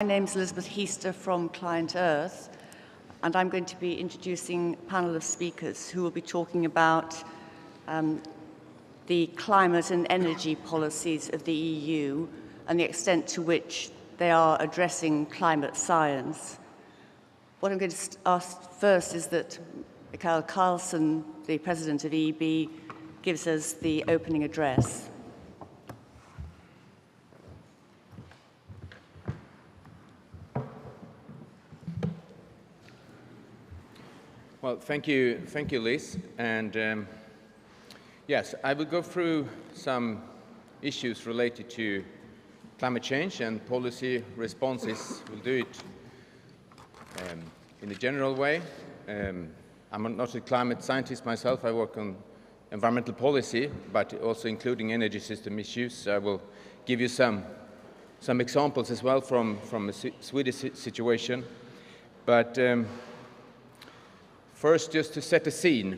My name is Elizabeth Hiester from Client Earth, and I'm going to be introducing a panel of speakers who will be talking about the climate and energy policies of the EU and the extent to which they are addressing climate science. What I'm going to ask first is that Mikael Carlsson, the President of EEB, gives us the opening address. Well, thank you, Liz. And yes, I will go through some issues related to climate change and policy responses. We'll do it in a general way. I'm not a climate scientist myself. I work on environmental policy, but also including energy system issues. So I will give you some examples as well from a Swedish situation. But first, just to set the scene,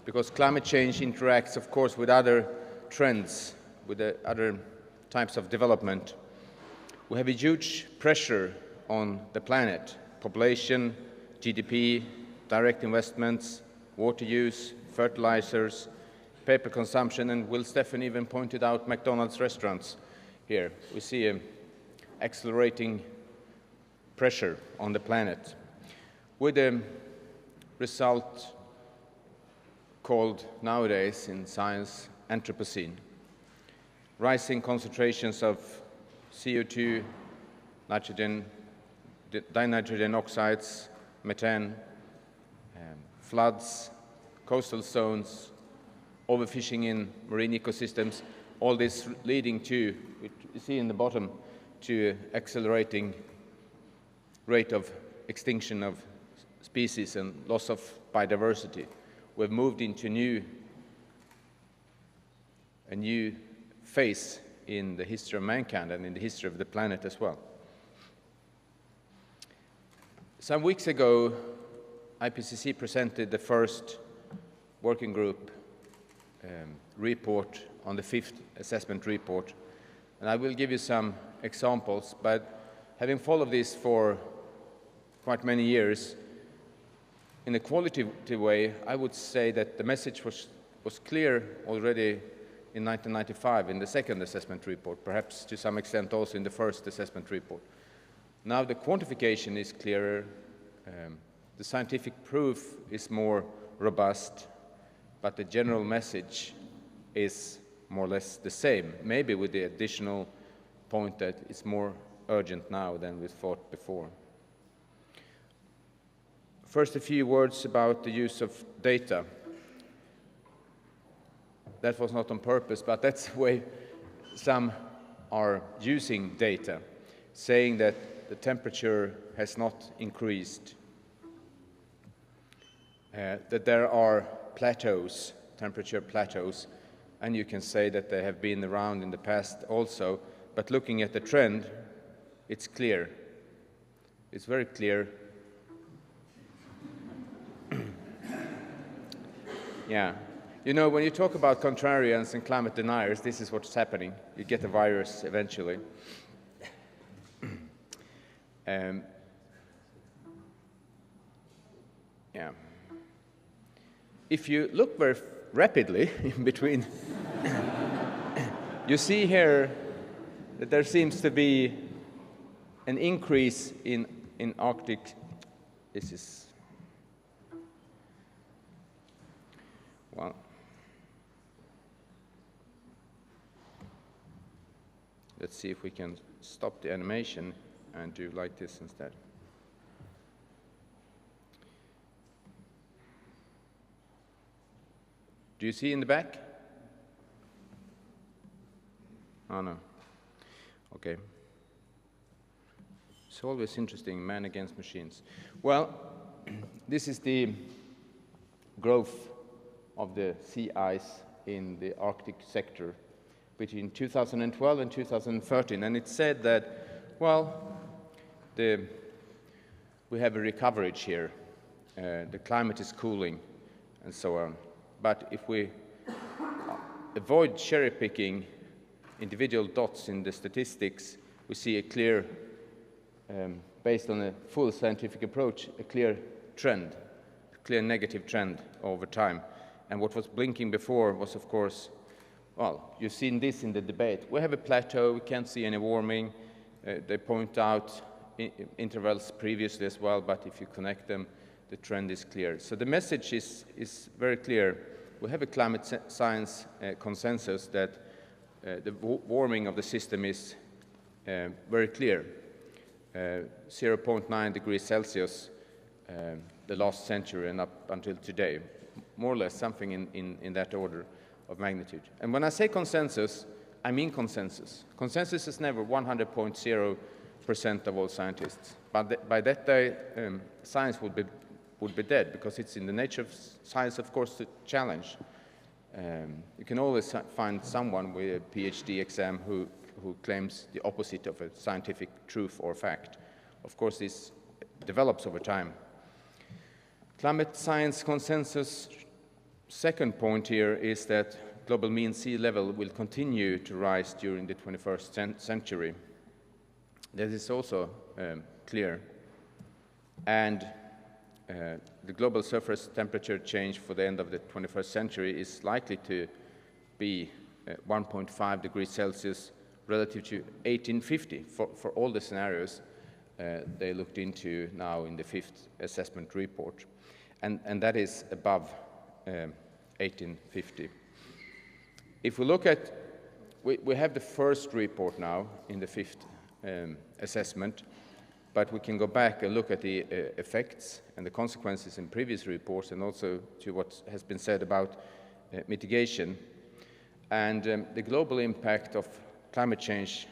because climate change interacts, of course, with other trends, with the other types of development. We have a huge pressure on the planet: population, GDP, direct investments, water use, fertilizers, paper consumption, and Will Steffen even pointed out McDonald's restaurants here. We see an accelerating pressure on the planet, with a result called nowadays in science Anthropocene. Rising concentrations of CO2, nitrogen, dinitrogen oxides, methane, floods, coastal zones, overfishing in marine ecosystems, all this leading to, you see in the bottom, to accelerating rate of extinction of species and loss of biodiversity. We've moved into a new phase in the history of mankind and in the history of the planet as well. Some weeks ago, IPCC presented the first working group report on the fifth assessment report. And I will give you some examples, but having followed this for quite many years, in a qualitative way, I would say that the message was clear already in 1995 in the second assessment report, perhaps to some extent also in the first assessment report. Now the quantification is clearer, the scientific proof is more robust, but the general message is more or less the same, maybe with the additional point that it's more urgent now than we thought before. First, a few words about the use of data. That was not on purpose, but that's the way some are using data, saying that the temperature has not increased, that there are plateaus, temperature plateaus, and you can say that they have been around in the past also, but looking at the trend, it's clear. It's very clear. Yeah. You know, when you talk about contrarians and climate deniers, this is what's happening. You get a virus eventually. Yeah. If you look very rapidly in between, you see here that there seems to be an increase in Arctic. This is, well, let's see if we can stop the animation and do like this instead. Do you see in the back? Oh, no. Okay. It's always interesting, man against machines. Well, this is the growth of the sea ice in the Arctic sector between 2012 and 2013. And it said that, well, we have a recovery here. The climate is cooling and so on. But if we avoid cherry-picking individual dots in the statistics, we see a clear based on a full scientific approach, a clear trend, a clear negative trend over time. And what was blinking before was, of course, well, you've seen this in the debate. We have a plateau, we can't see any warming. They point out intervals previously as well, but if you connect them, the trend is clear. So the message is very clear. We have a climate science consensus that the warming of the system is very clear. 0.9 degrees Celsius the last century and up until today, more or less something in that order of magnitude. And when I say consensus, I mean consensus. Consensus is never 100.0% of all scientists. But by that day, science would be dead, because it's in the nature of science, of course, to challenge. You can always find someone with a PhD exam who claims the opposite of a scientific truth or fact. Of course, this develops over time. Climate science consensus, second point here is that global mean sea level will continue to rise during the 21st century. That is also clear. And the global surface temperature change for the end of the 21st century is likely to be 1.5 degrees Celsius relative to 1850 for all the scenarios they looked into now in the fifth assessment report. And that is above 1850. If we look at, we have the first report now in the fifth assessment, but we can go back and look at the effects and the consequences in previous reports, and also to what has been said about mitigation. And the global impact of climate change,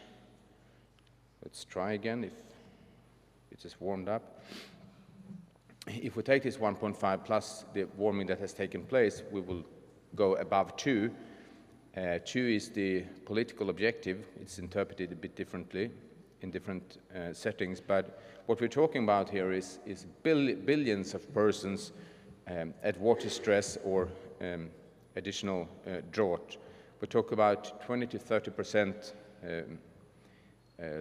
let's try again if it is warmed up. If we take this 1.5 plus the warming that has taken place, we will go above 2. 2 is the political objective. It's interpreted a bit differently in different settings, but what we're talking about here is billions of persons at water stress or additional drought. We talk about 20 to 30%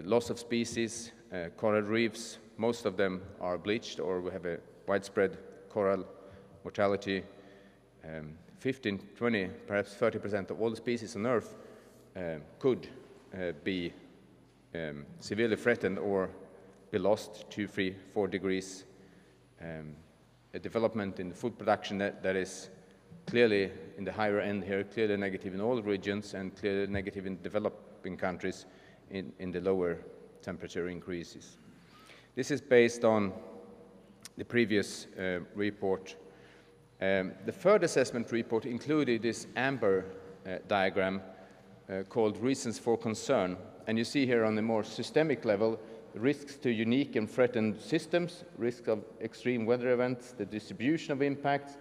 loss of species, coral reefs. Most of them are bleached, or we have a widespread coral mortality. 15, 20, perhaps 30% of all the species on Earth could be severely threatened or be lost 2, 3, 4 degrees. A development in food production that is clearly in the higher end here, clearly negative in all regions, and clearly negative in developing countries in the lower temperature increases. This is based on the previous report. The third assessment report included this amber diagram called Reasons for Concern. And you see here on the more systemic level, risks to unique and threatened systems, risk of extreme weather events, the distribution of impacts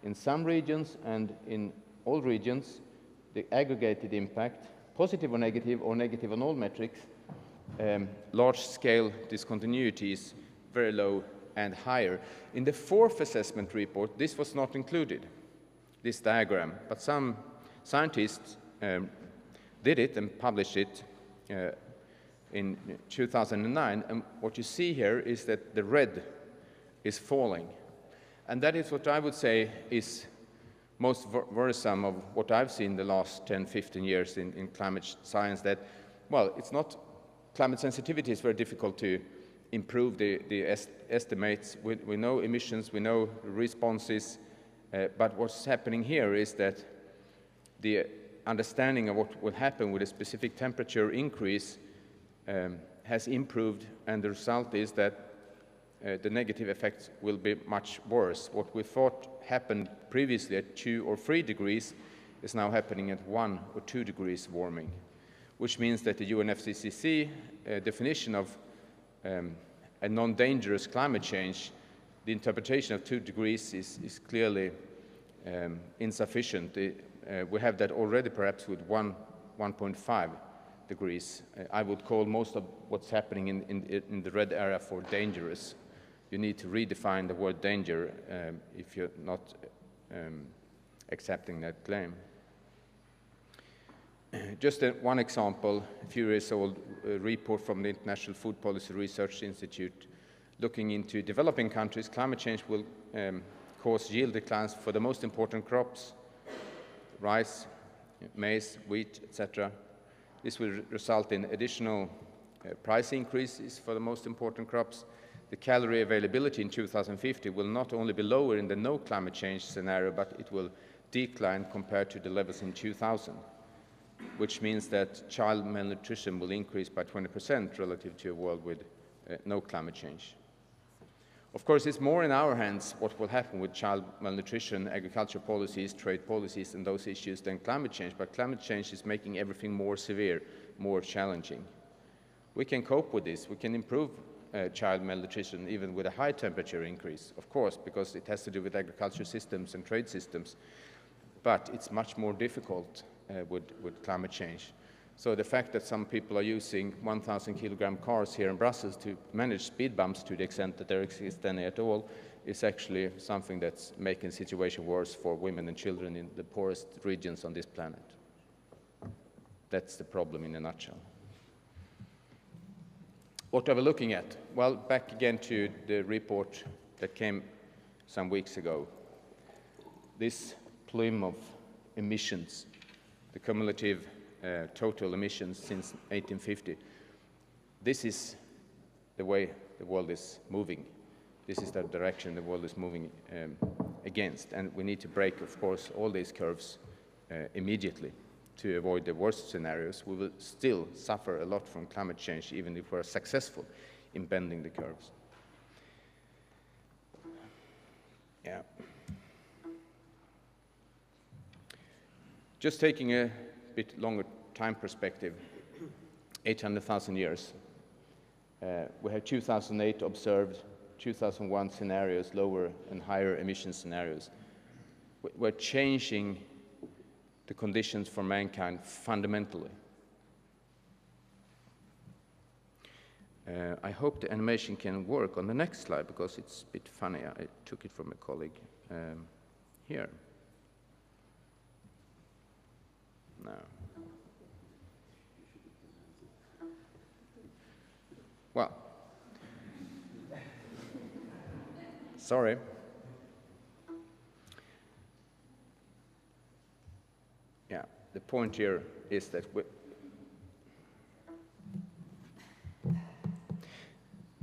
in some regions and in all regions, the aggregated impact, positive or negative on all metrics, large-scale discontinuities, very low and higher. In the fourth assessment report, this was not included, this diagram, but some scientists did it and published it in 2009, and what you see here is that the red is falling. And that is what I would say is most worrisome of what I've seen the last 10, 15 years in climate science, that, well, it's not, climate sensitivity is very difficult to improve the estimates. We know emissions, we know responses, but what's happening here is that the understanding of what will happen with a specific temperature increase has improved, and the result is that the negative effects will be much worse. What we thought happened previously at 2 or 3 degrees is now happening at 1 or 2 degrees warming, which means that the UNFCCC definition of a non-dangerous climate change, the interpretation of 2 degrees is clearly insufficient. We have that already perhaps with 1.5 degrees. I would call most of what's happening in the red area for dangerous. You need to redefine the word danger if you're not accepting that claim. Just one example, a few years old report from the International Food Policy Research Institute looking into developing countries. Climate change will cause yield declines for the most important crops, rice, maize, wheat, etc. This will result in additional price increases for the most important crops. The calorie availability in 2050 will not only be lower in the no climate change scenario, but it will decline compared to the levels in 2000, which means that child malnutrition will increase by 20% relative to a world with no climate change. Of course, it's more in our hands what will happen with child malnutrition, agriculture policies, trade policies, and those issues than climate change, but climate change is making everything more severe, more challenging. We can cope with this. We can improve child malnutrition even with a high temperature increase, of course, because it has to do with agriculture systems and trade systems, but it's much more difficult with climate change. So the fact that some people are using 1,000 kilogram cars here in Brussels to manage speed bumps to the extent that there exist any at all is actually something that's making the situation worse for women and children in the poorest regions on this planet. That's the problem in a nutshell. What are we looking at? Well, back again to the report that came some weeks ago. This plume of emissions, the cumulative total emissions since 1850. This is the way the world is moving. This is the direction the world is moving against. And we need to break, of course, all these curves immediately to avoid the worst scenarios. We will still suffer a lot from climate change, even if we're successful in bending the curves. Yeah. Just taking a bit longer time perspective, 800,000 years. We have 2008 observed, 2001 scenarios, lower and higher emission scenarios. We're changing the conditions for mankind fundamentally. I hope the animation can work on the next slide because it's a bit funny. I took it from a colleague here. No. Well, sorry. Yeah, the point here is that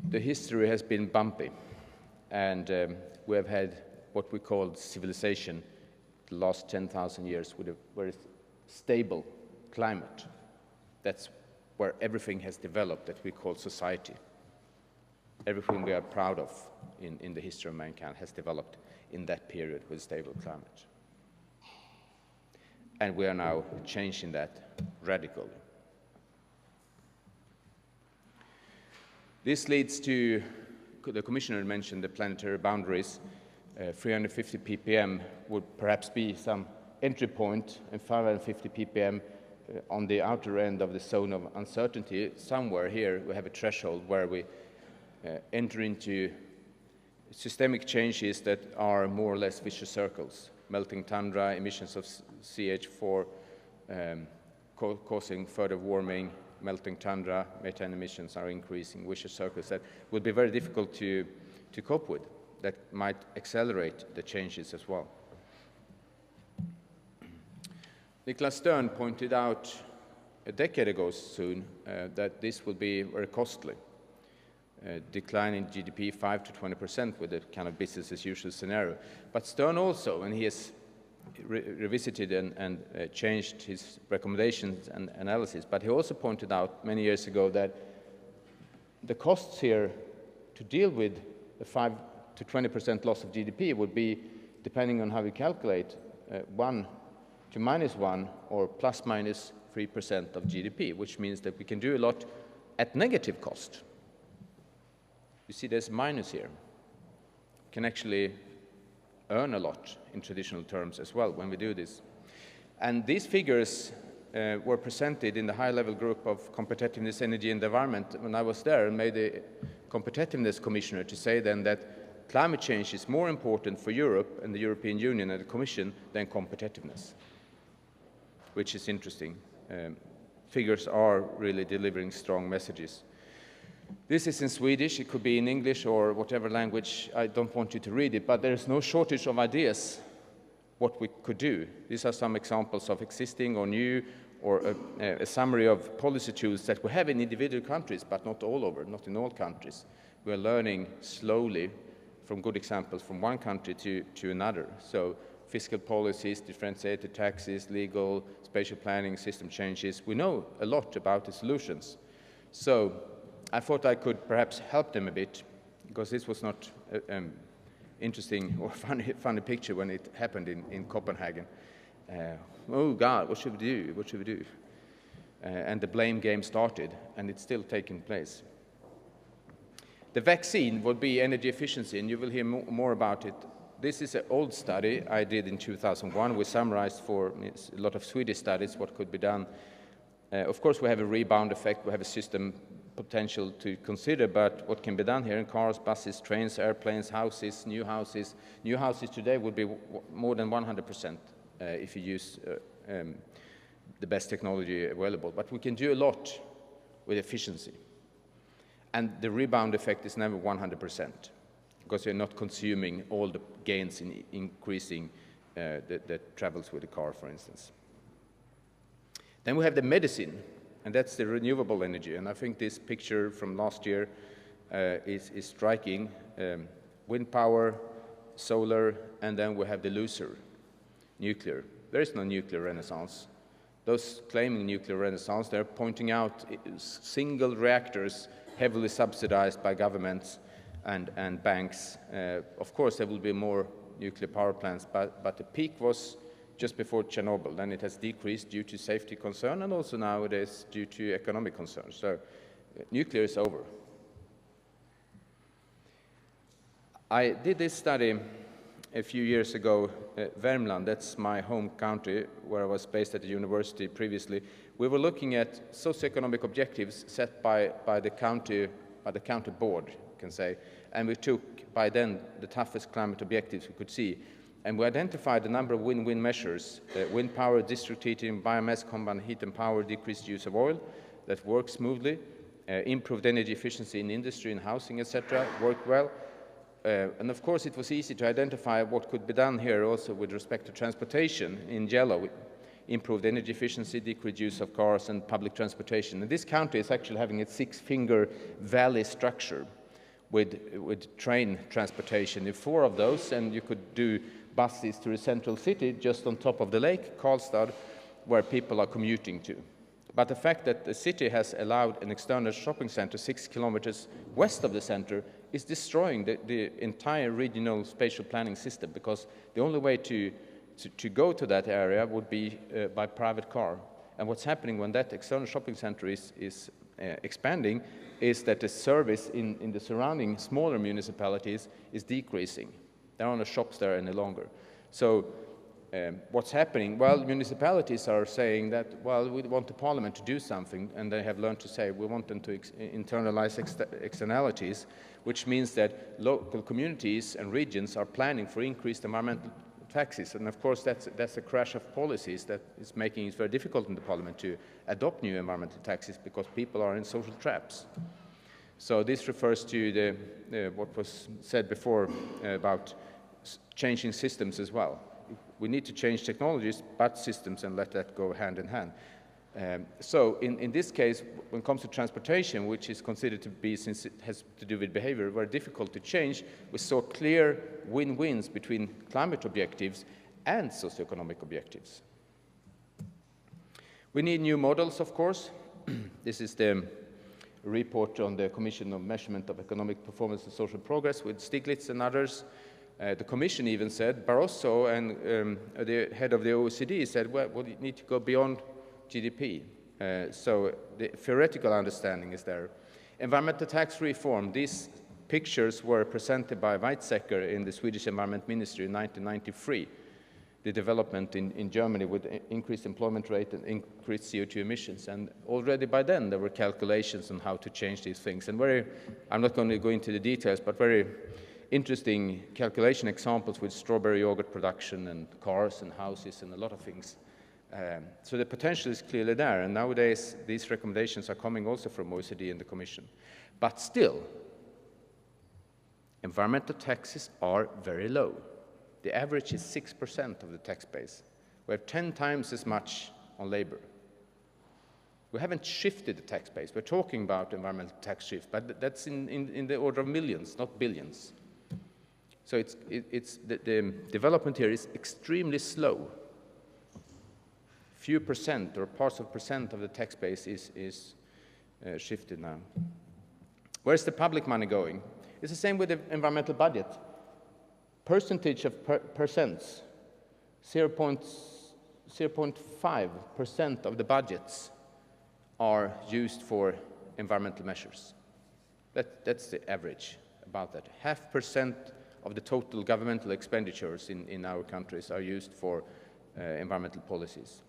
the history has been bumpy, and we have had what we call civilization the last 10,000 years with a very stable climate. That's where everything has developed that we call society. Everything we are proud of in the history of mankind has developed in that period with stable climate. And we are now changing that radically. This leads to, the Commissioner mentioned the planetary boundaries. 350 ppm would perhaps be some entry point, and 550 ppm on the outer end of the zone of uncertainty. Somewhere here we have a threshold where we enter into systemic changes that are more or less vicious circles. Melting tundra, emissions of CH4 causing further warming, melting tundra, methane emissions are increasing, vicious circles that will be very difficult to cope with, that might accelerate the changes as well. Nicholas Stern pointed out a decade ago soon that this will be very costly. Decline in GDP 5 to 20% with a kind of business as usual scenario. But Stern also, and he has revisited and changed his recommendations and analysis, but he also pointed out many years ago that the costs here to deal with a 5 to 20% loss of GDP would be, depending on how we calculate, 1 to -1 or ±3% of GDP, which means that we can do a lot at negative cost. You see there's minus here. We can actually earn a lot in traditional terms as well when we do this. And these figures were presented in the high-level group of competitiveness, energy and environment when I was there, and made the competitiveness commissioner to say then that climate change is more important for Europe and the European Union and the Commission than competitiveness, which is interesting. figures are really delivering strong messages. This is in Swedish, it could be in English or whatever language. I don't want you to read it, but there is no shortage of ideas what we could do. These are some examples of existing or new, or a summary of policy tools that we have in individual countries, but not all over, not in all countries. We are learning slowly from good examples from one country to another. So fiscal policies, differentiated taxes, legal, spatial planning, system changes. We know a lot about the solutions. So I thought I could perhaps help them a bit, because this was not interesting or funny picture when it happened in Copenhagen. Oh God, what should we do? What should we do? And the blame game started, and it's still taking place. The vaccine would be energy efficiency, and you will hear more about it. This is an old study I did in 2001. We summarized for a lot of Swedish studies what could be done. Of course, we have a rebound effect. We have a system potential to consider, but what can be done here in cars, buses, trains, airplanes, houses, new houses. New houses today would be more than 100% if you use the best technology available. But we can do a lot with efficiency. And the rebound effect is never 100%, because you're not consuming all the gains in increasing the travels with the car, for instance. Then we have the medicine, and that's the renewable energy. And I think this picture from last year is striking. Wind power, solar, and then we have the loser, nuclear. There is no nuclear renaissance. Those claiming nuclear renaissance, they're pointing out single reactors heavily subsidized by governments and banks. Of course, there will be more nuclear power plants, but the peak was just before Chernobyl. Then it has decreased due to safety concern, and also nowadays due to economic concerns. So nuclear is over. I did this study a few years ago, Värmland, that's my home country, where I was based at the university previously. We were looking at socioeconomic objectives set by the county board, you can say, and we took by then the toughest climate objectives we could see. And we identified a number of win-win measures: wind power, district heating, biomass, combined heat and power, decreased use of oil, that worked smoothly, improved energy efficiency in industry and housing, etc., worked well. And of course, it was easy to identify what could be done here also with respect to transportation in yellow: improved energy efficiency, decreased use of cars, and public transportation. And this country is actually having a six-finger valley structure with train transportation in 4 of those, and you could do buses to the central city just on top of the lake, Karlstad, where people are commuting to. But the fact that the city has allowed an external shopping center 6 kilometers west of the center is destroying the entire regional spatial planning system, because the only way to go to that area would be by private car. And what's happening when that external shopping center is expanding is that the service in the surrounding smaller municipalities is decreasing. There are no shops there any longer. So what's happening? Well, municipalities are saying that, well, we want the parliament to do something, and they have learned to say we want them to internalize externalities, which means that local communities and regions are planning for increased environmental taxes. And of course, that's a crash of policies that is making it very difficult in the parliament to adopt new environmental taxes, because people are in social traps. So this refers to what was said before about changing systems as well. We need to change technologies, but systems, and let that go hand in hand. So in this case, when it comes to transportation, which is considered to be, since it has to do with behavior, very difficult to change, we saw clear win-wins between climate objectives and socioeconomic objectives. We need new models, of course. This is the report on the Commission on Measurement of Economic Performance and Social Progress with Stiglitz and others. The Commission even said, Barroso and the head of the OECD said, well, we need to go beyond GDP. So the theoretical understanding is there. Environmental tax reform, these pictures were presented by Weizsäcker in the Swedish Environment Ministry in 1993. The development in Germany with increased employment rate and increased CO2 emissions. And already by then there were calculations on how to change these things. And I'm not going to go into the details, but very interesting calculation examples with strawberry yogurt production and cars and houses and a lot of things So the potential is clearly there, and nowadays these recommendations are coming also from OECD and the Commission. But still, environmental taxes are very low. The average is 6% of the tax base. We have 10 times as much on labor. We haven't shifted the tax base. We're talking about environmental tax shift, but that's in the order of millions, not billions. So the development here is extremely slow. Few percent or parts of percent of the tax base is shifted now. Where's the public money going? It's the same with the environmental budget. Percentage of percents, 0.5% of the budgets are used for environmental measures. That's the average, about that. 0.5% of the total governmental expenditures in our countries are used for environmental policies.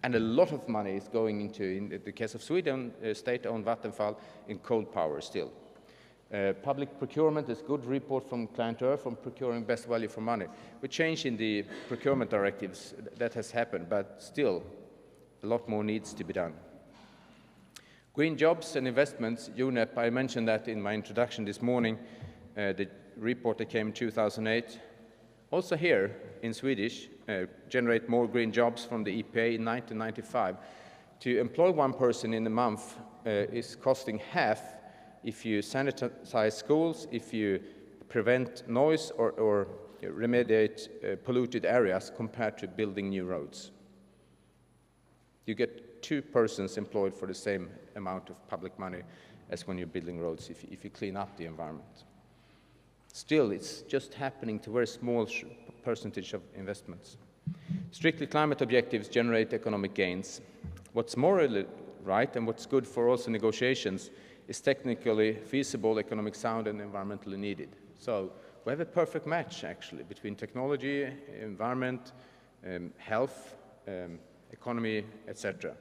And a lot of money is going into, in the case of Sweden, state-owned Vattenfall, in coal power still. Public procurement is a good report from Client Earth on procuring best value for money. With change in the procurement directives, that has happened, but still a lot more needs to be done. Green jobs and investments, UNEP, I mentioned that in my introduction this morning, the report that came in 2008. Also here in Swedish, generate more green jobs from the EPA in 1995. To employ one person in a month is costing half if you sanitize schools, if you prevent noise or remediate polluted areas compared to building new roads. You get 2 persons employed for the same amount of public money as when you're building roads if you clean up the environment. Still, it's just happening to a very small percentage of investments. Strictly climate objectives generate economic gains. What's morally right and what's good for also negotiations is technically feasible, economic sound, and environmentally needed. So we have a perfect match, actually, between technology, environment, health, economy, etc.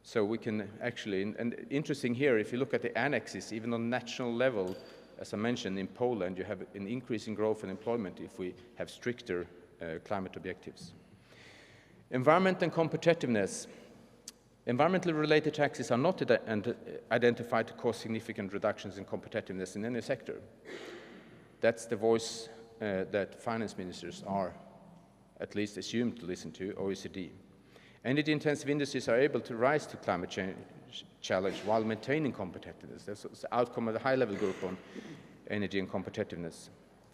So we can actually, and interesting here, if you look at the annexes, even on national level, as I mentioned, in Poland, you have an increase in growth and employment if we have stricter climate objectives. Environment and competitiveness. Environmentally related taxes are not identified to cause significant reductions in competitiveness in any sector. That's the voice that finance ministers are at least assumed to listen to, OECD. Energy-intensive industries are able to rise to climate change challenge while maintaining competitiveness. That's the outcome of the high-level group on energy and competitiveness.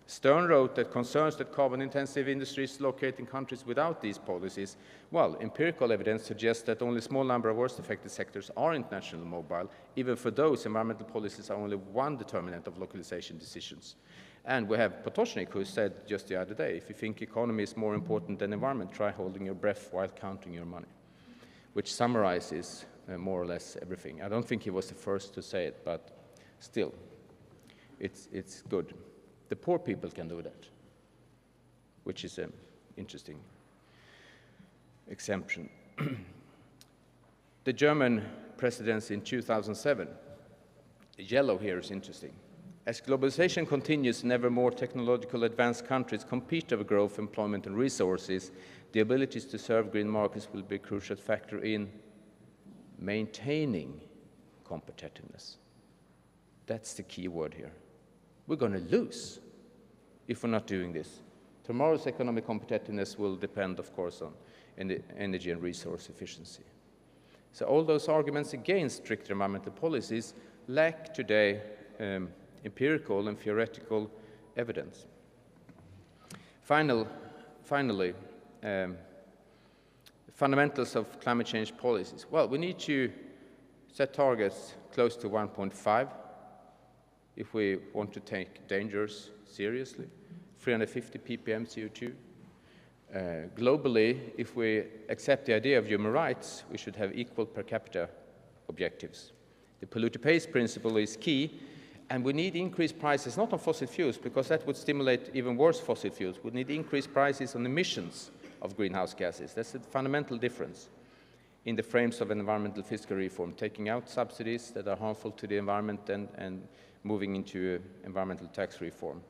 Stern wrote that concerns that carbon-intensive industries locate in countries without these policies, well, empirical evidence suggests that only a small number of worst-affected sectors are internationally mobile. Even for those, environmental policies are only one determinant of localization decisions. And we have Potocnik, who said just the other day, if you think economy is more important than environment, try holding your breath while counting your money, which summarizes more or less everything. I don't think he was the first to say it, but still, it's good. The poor people can do that, which is an interesting exemption. The German presidency in 2007, the yellow here is interesting. As globalization continues and ever more technological advanced countries compete over growth, employment, and resources, the abilities to serve green markets will be a crucial factor in maintaining competitiveness. That's the key word here. We're going to lose if we're not doing this. Tomorrow's economic competitiveness will depend, of course, on energy and resource efficiency. So all those arguments against stricter environmental policies lack today empirical and theoretical evidence. Finally, fundamentals of climate change policies. Well, we need to set targets close to 1.5 if we want to take dangers seriously, 350 ppm CO2. Globally, if we accept the idea of human rights, we should have equal per capita objectives. The polluter pays principle is key, and we need increased prices, not on fossil fuels, because that would stimulate even worse fossil fuels. We need increased prices on emissions of greenhouse gases. That's a fundamental difference in the frames of environmental fiscal reform, taking out subsidies that are harmful to the environment and moving into environmental tax reform.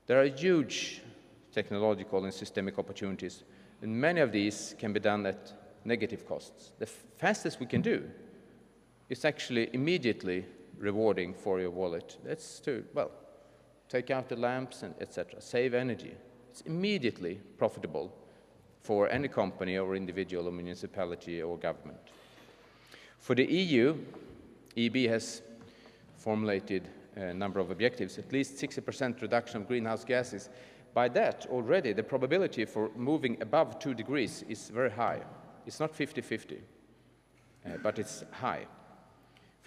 There are huge technological and systemic opportunities, and many of these can be done at negative costs. The fastest we can do is actually immediately rewarding for your wallet. That's to, well, take out the lamps and etc. Save energy. It's immediately profitable for any company or individual or municipality or government. For the EU, EB has formulated a number of objectives, at least 60% reduction of greenhouse gases. By that, already, the probability for moving above 2 degrees is very high. It's not 50-50, but it's high.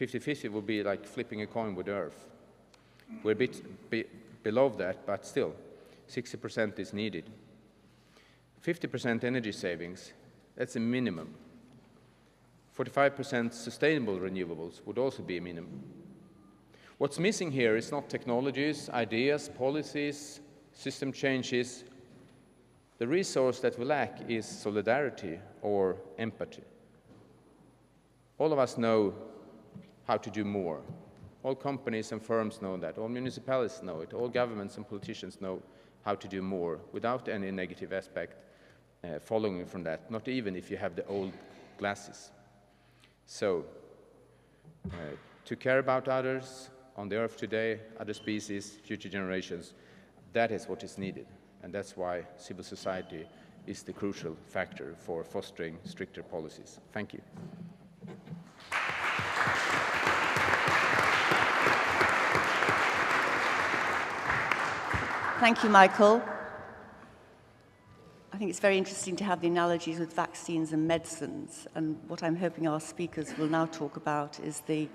50-50 would be like flipping a coin with the Earth. We're a bit below that, but still, 60% is needed. 50% energy savings, that's a minimum. 45% sustainable renewables would also be a minimum. What's missing here is not technologies, ideas, policies, system changes. The resource that we lack is solidarity or empathy. All of us know how to do more. All companies and firms know that. All municipalities know it. All governments and politicians know how to do more without any negative aspect following from that, not even if you have the old glasses. So, to care about others on the earth today, other species, future generations, that is what is needed. And that's why civil society is the crucial factor for fostering stricter policies. Thank you. Thank you, Michael. I think it's very interesting to have the analogies with vaccines and medicines. And what I'm hoping our speakers will now talk about is the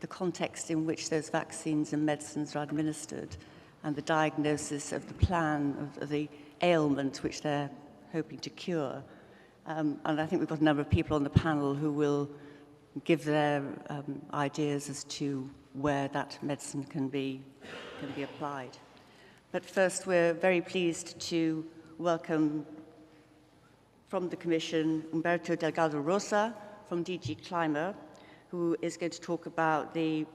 context in which those vaccines and medicines are administered and the diagnosis of the plan of the ailment which they're hoping to cure. And I think we've got a number of people on the panel who will give their ideas as to where that medicine can be applied. But first, we're very pleased to welcome from the Commission Humberto Delgado Rosa from DG Climate, who is going to talk about the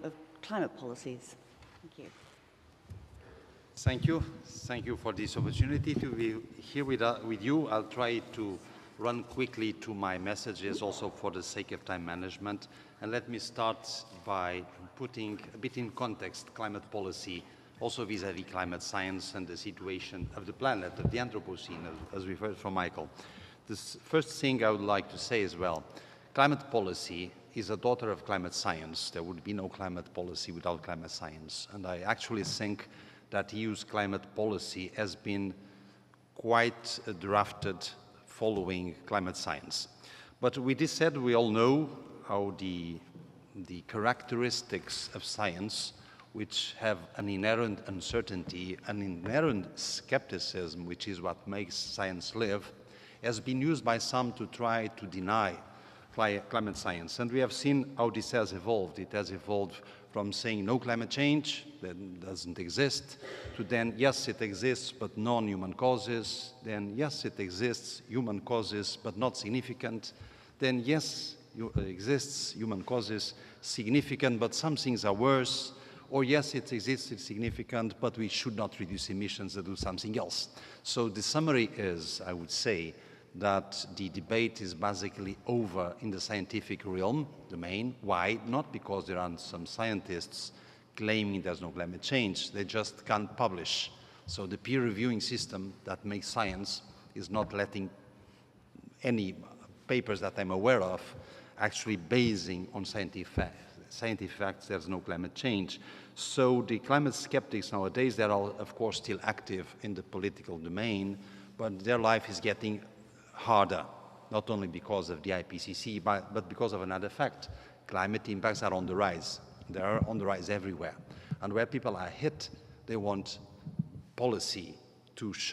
climate policies. Thank you. Thank you. Thank you for this opportunity to be here with you. I'll try to run quickly to my messages also for the sake of time management. And let me start by putting a bit in context climate policy, also vis-à-vis climate science and the situation of the planet, of the Anthropocene, as we've heard from Michael. The first thing I would like to say as well, climate policy is a daughter of climate science. There would be no climate policy without climate science. And I actually think that EU's climate policy has been quite drafted following climate science. But with this said, we all know how the characteristics of science, which have an inherent uncertainty, an inherent skepticism, which is what makes science live, has been used by some to try to deny climate science. And we have seen how this has evolved. It has evolved from saying no climate change, that doesn't exist, to then, yes, it exists, but non-human causes. Then, yes, it exists, human causes, but not significant. Then, yes, it exists, human causes, significant, but some things are worse. Or yes, it exists, it's significant, but we should not reduce emissions and do something else. So the summary is, I would say, that the debate is basically over in the scientific realm, domain. Why? Not because there are some scientists claiming there's no climate change, they just can't publish. So the peer reviewing system that makes science is not letting any papers that I'm aware of actually basing on scientific facts, there's no climate change. So the climate skeptics nowadays, they're all, of course, still active in the political domain, but their life is getting harder, not only because of the IPCC, but because of another fact. Climate impacts are on the rise. They are on the rise everywhere. And where people are hit, they want policy to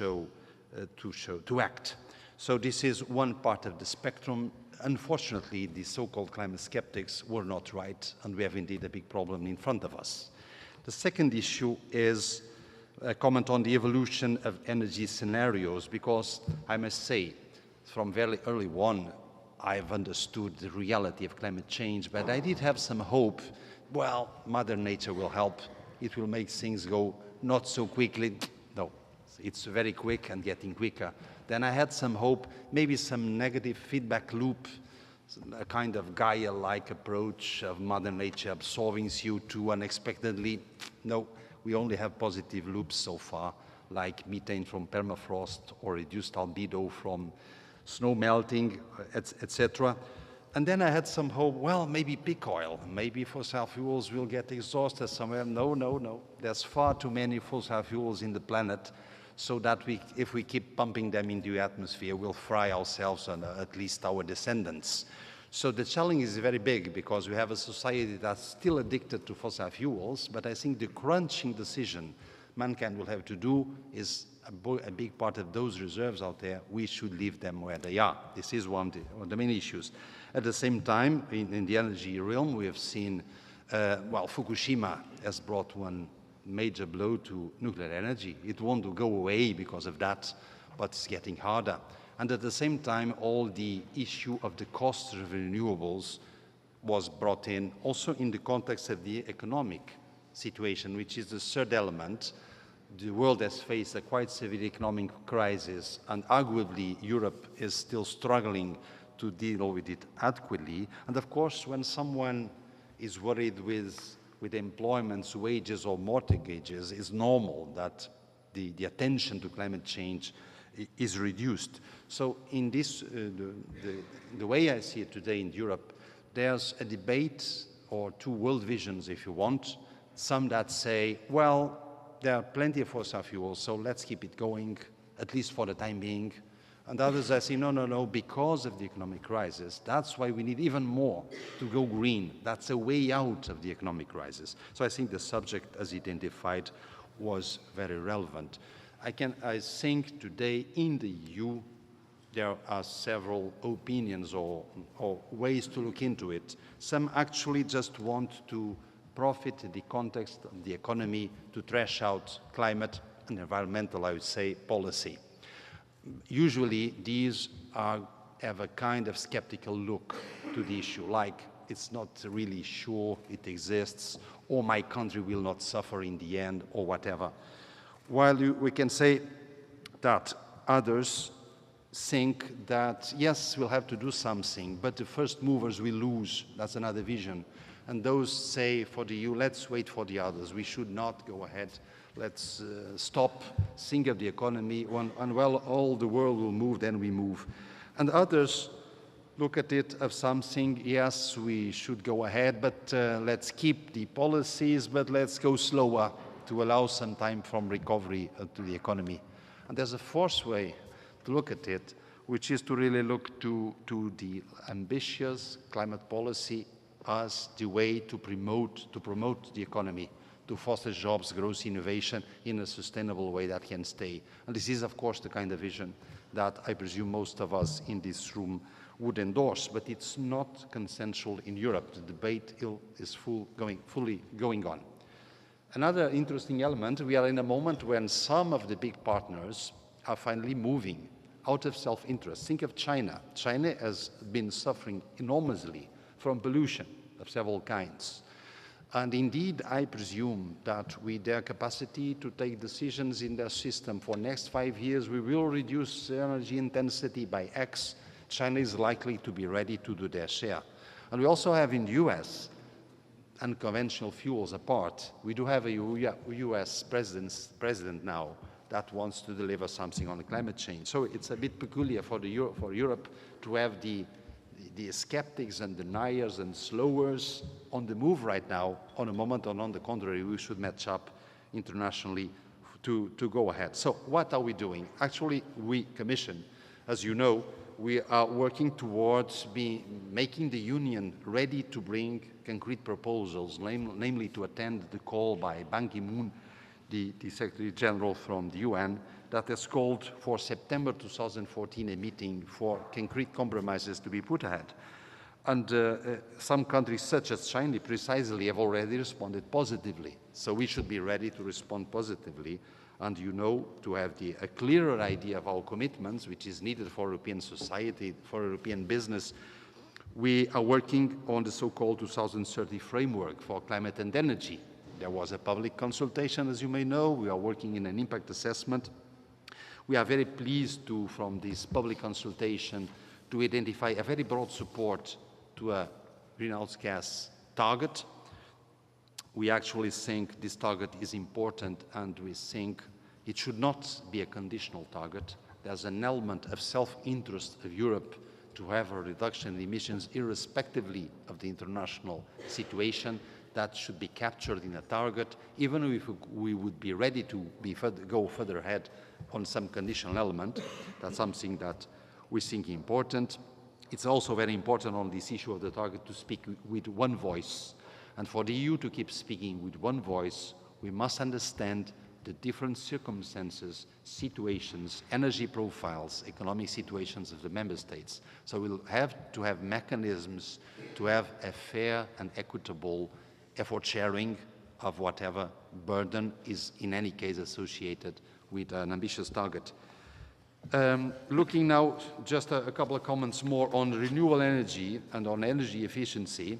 act. So this is one part of the spectrum. Unfortunately, the so-called climate skeptics were not right, and we have indeed a big problem in front of us. The second issue is a comment on the evolution of energy scenarios, because I must say, from very early on, I've understood the reality of climate change, but I did have some hope. Well, Mother Nature will help. It will make things go not so quickly. No, It's very quick and getting quicker. Then I had some hope, maybe some negative feedback loop, a kind of Gaia-like approach of Mother Nature absorbing CO2 unexpectedly. No, we only have positive loops so far, like methane from permafrost or reduced albedo from snow melting, etc. And then I had some hope, well, maybe peak oil, maybe fossil fuels will get exhausted somewhere. No, no, no. There's far too many fossil fuels in the planet so that if we keep pumping them into the atmosphere, we'll fry ourselves and at least our descendants. So the challenge is very big because we have a society that's still addicted to fossil fuels, but I think the crunching decision mankind will have to do is a big part of those reserves out there, we should leave them where they are. This is one of the main issues. At the same time, in the energy realm, we have seen, well, Fukushima has brought one major blow to nuclear energy. It won't go away because of that, but it's getting harder. And at the same time, all the issue of the cost of renewables was brought in, also in the context of the economic situation, which is the third element. The world has faced a quite severe economic crisis, and arguably Europe is still struggling to deal with it adequately. And of course, when someone is worried with employment's wages or mortgages, it's normal that the attention to climate change is reduced. So in this, the way I see it today in Europe, there's a debate or two world visions, if you want. Some that say, well, there are plenty of fossil fuels, so let's keep it going, at least for the time being. And others that say, no, no, no, because of the economic crisis, that's why we need even more to go green. That's a way out of the economic crisis. So I think the subject, as identified, was very relevant. I think today in the EU, there are several opinions or ways to look into it. Some actually just want to profit in the context of the economy to trash out climate and environmental, I would say, policy. Usually, these have a kind of skeptical look to the issue, like it's not really sure it exists, or my country will not suffer in the end, or whatever. While we can say that others think that, yes, we'll have to do something, but the first movers will lose. That's another vision. And those say for the EU, let's wait for the others. We should not go ahead. Let's stop, think of the economy. And well, all the world will move, then we move. And others look at it as something, yes, we should go ahead, but let's keep the policies, but let's go slower to allow some time from recovery to the economy. And there's a fourth way to look at it, which is to really look to the ambitious climate policy as the way to promote the economy, to foster jobs, growth, innovation in a sustainable way that can stay. And this is, of course, the kind of vision that I presume most of us in this room would endorse, but it's not consensual in Europe. The debate is fully going on. Another interesting element, we are in a moment when some of the big partners are finally moving out of self-interest. Think of China. China has been suffering enormously from pollution of several kinds. And indeed, I presume that with their capacity to take decisions in their system for next 5 years, we will reduce energy intensity by X. China is likely to be ready to do their share. And we also have in the US, unconventional fuels apart, we do have a US president now that wants to deliver something on climate change. So it's a bit peculiar for Europe to have the skeptics and deniers and slowers on the move right now, on a moment, and on the contrary, we should match up internationally to go ahead. So what are we doing? Actually, we, Commission, as you know, we are working towards making the Union ready to bring concrete proposals, namely to attend the call by Ban Ki-moon, the Secretary General from the UN, that has called for September 2014 a meeting for concrete compromises to be put ahead. And some countries, such as China, precisely have already responded positively. So we should be ready to respond positively. And you know, to have a clearer idea of our commitments, which is needed for European society, for European business, we are working on the so-called 2030 framework for climate and energy. There was a public consultation, as you may know. We are working in an impact assessment We are very pleased to, from this public consultation, to identify a very broad support to a greenhouse gas target. We actually think this target is important, and we think it should not be a conditional target. There's an element of self-interest of Europe to have a reduction in emissions irrespectively of the international situation. That should be captured in a target, even if we would be ready to go further ahead on some conditional element. That's something that we think important. It's also very important on this issue of the target to speak with one voice. And for the EU to keep speaking with one voice, we must understand the different circumstances, situations, energy profiles, economic situations of the member states. So we'll have to have mechanisms to have a fair and equitable effort sharing of whatever burden is in any case associated with an ambitious target. Looking now, just a couple of comments more on renewable energy and on energy efficiency.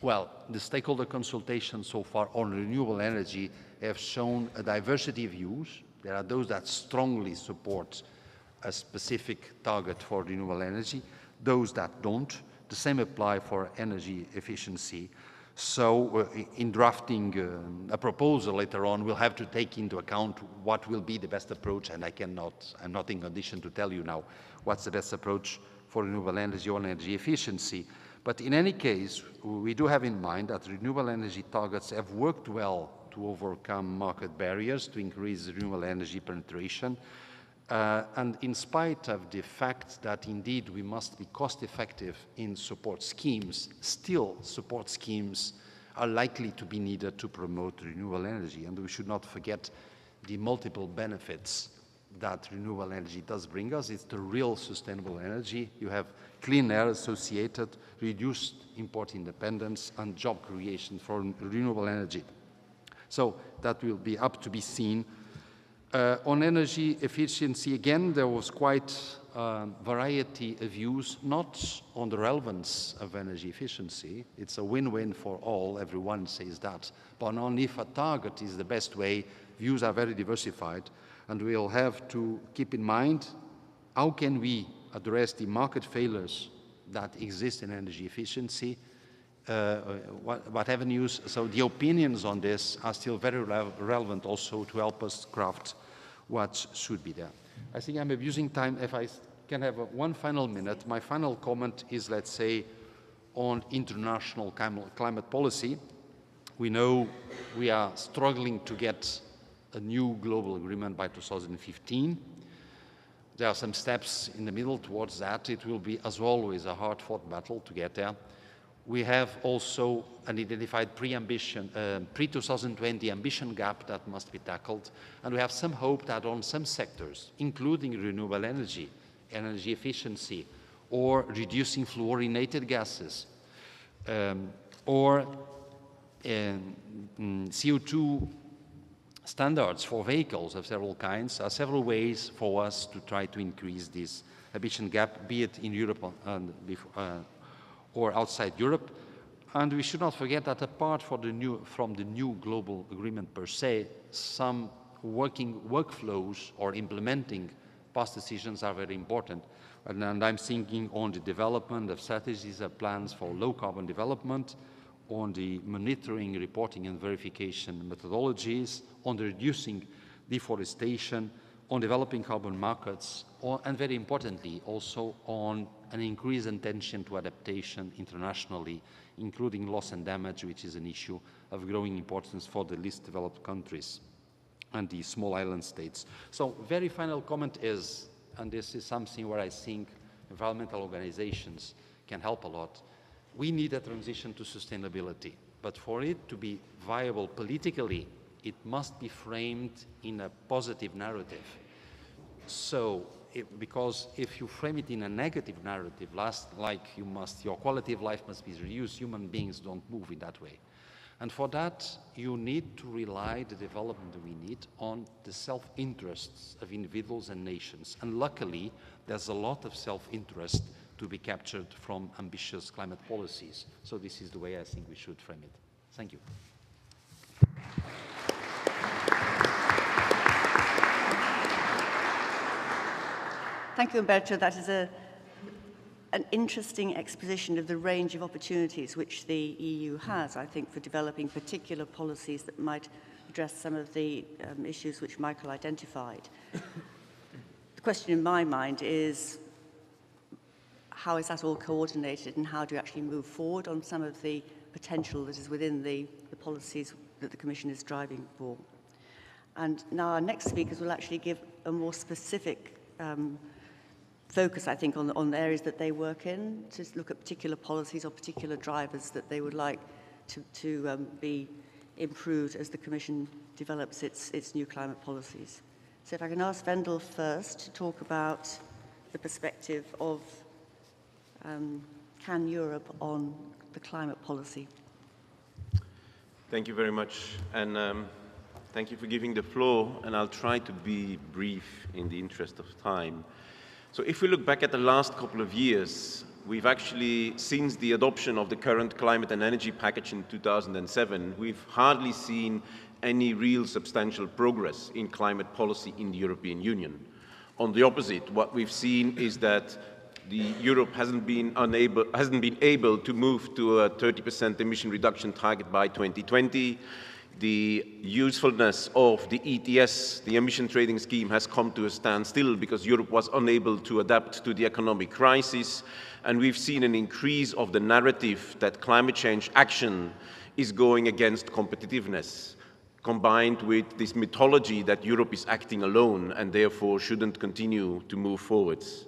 Well, the stakeholder consultations so far on renewable energy have shown a diversity of views. There are those that strongly support a specific target for renewable energy, those that don't. The same apply for energy efficiency. So in drafting a proposal later on, we'll have to take into account what will be the best approach, and I'm not in condition to tell you now what's the best approach for renewable energy or energy efficiency. But in any case, we do have in mind that renewable energy targets have worked well to overcome market barriers, to increase renewable energy penetration. And in spite of the fact that indeed we must be cost effective in support schemes, still support schemes are likely to be needed to promote renewable energy. And we should not forget the multiple benefits that renewable energy does bring us. It's the real sustainable energy. You have clean air associated, reduced import independence, and job creation for renewable energy. So that will be up to be seen. On energy efficiency, again, there was quite a variety of views, not on the relevance of energy efficiency. It's a win-win for all, everyone says that. But on if a target is the best way, views are very diversified. And we'll have to keep in mind how can we address the market failures that exist in energy efficiency, what avenues. So the opinions on this are still very relevant also to help us craft what should be there. I think I'm abusing time. If I can have one final minute, my final comment is, let's say, on international climate policy. We know we are struggling to get a new global agreement by 2015. There are some steps in the middle towards that. It will be, as always, a hard-fought battle to get there. We have also an identified pre-2020 ambition gap that must be tackled. And we have some hope that on some sectors, including renewable energy, energy efficiency, or reducing fluorinated gases, or CO2 standards for vehicles of several kinds, are several ways for us to try to increase this ambition gap, be it in Europe or outside Europe. And we should not forget that apart from the new global agreement per se, some working workflows or implementing past decisions are very important. And I'm thinking on the development of strategies and plans for low carbon development, on the monitoring, reporting and verification methodologies, on the reducing deforestation, on developing carbon markets, and very importantly also on an increased attention to adaptation internationally, including loss and damage, which is an issue of growing importance for the least developed countries and the small island states. So very final comment is, and this is something where I think environmental organizations can help a lot, we need a transition to sustainability. But for it to be viable politically, it must be framed in a positive narrative. So, because if you frame it in a negative narrative, like your quality of life must be reduced, human beings don't move in that way. And for that, you need to rely the development that we need on the self-interests of individuals and nations. And luckily, there's a lot of self-interest to be captured from ambitious climate policies. So this is the way I think we should frame it. Thank you. Thank you, Umberto. That is an interesting exposition of the range of opportunities which the EU has, I think, for developing particular policies that might address some of the issues which Michael identified. The question in my mind is, how is that all coordinated, and how do you actually move forward on some of the potential that is within the policies that the Commission is driving for? And now our next speakers will actually give a more specific focus, I think, on the areas that they work in, to look at particular policies or particular drivers that they would like to be improved as the Commission develops its new climate policies. So if I can ask Vendel first to talk about the perspective of Can Europe on the climate policy. Thank you very much, and thank you for giving the floor, and I'll try to be brief in the interest of time. So if we look back at the last couple of years, we've actually, since the adoption of the current climate and energy package in 2007, we've hardly seen any real substantial progress in climate policy in the European Union. On the opposite, what we've seen is that Europe hasn't been able to move to a 30% emission reduction target by 2020. The usefulness of the ETS, the emission trading scheme, has come to a standstill because Europe was unable to adapt to the economic crisis. And we've seen an increase of the narrative that climate change action is going against competitiveness, combined with this mythology that Europe is acting alone and therefore shouldn't continue to move forwards.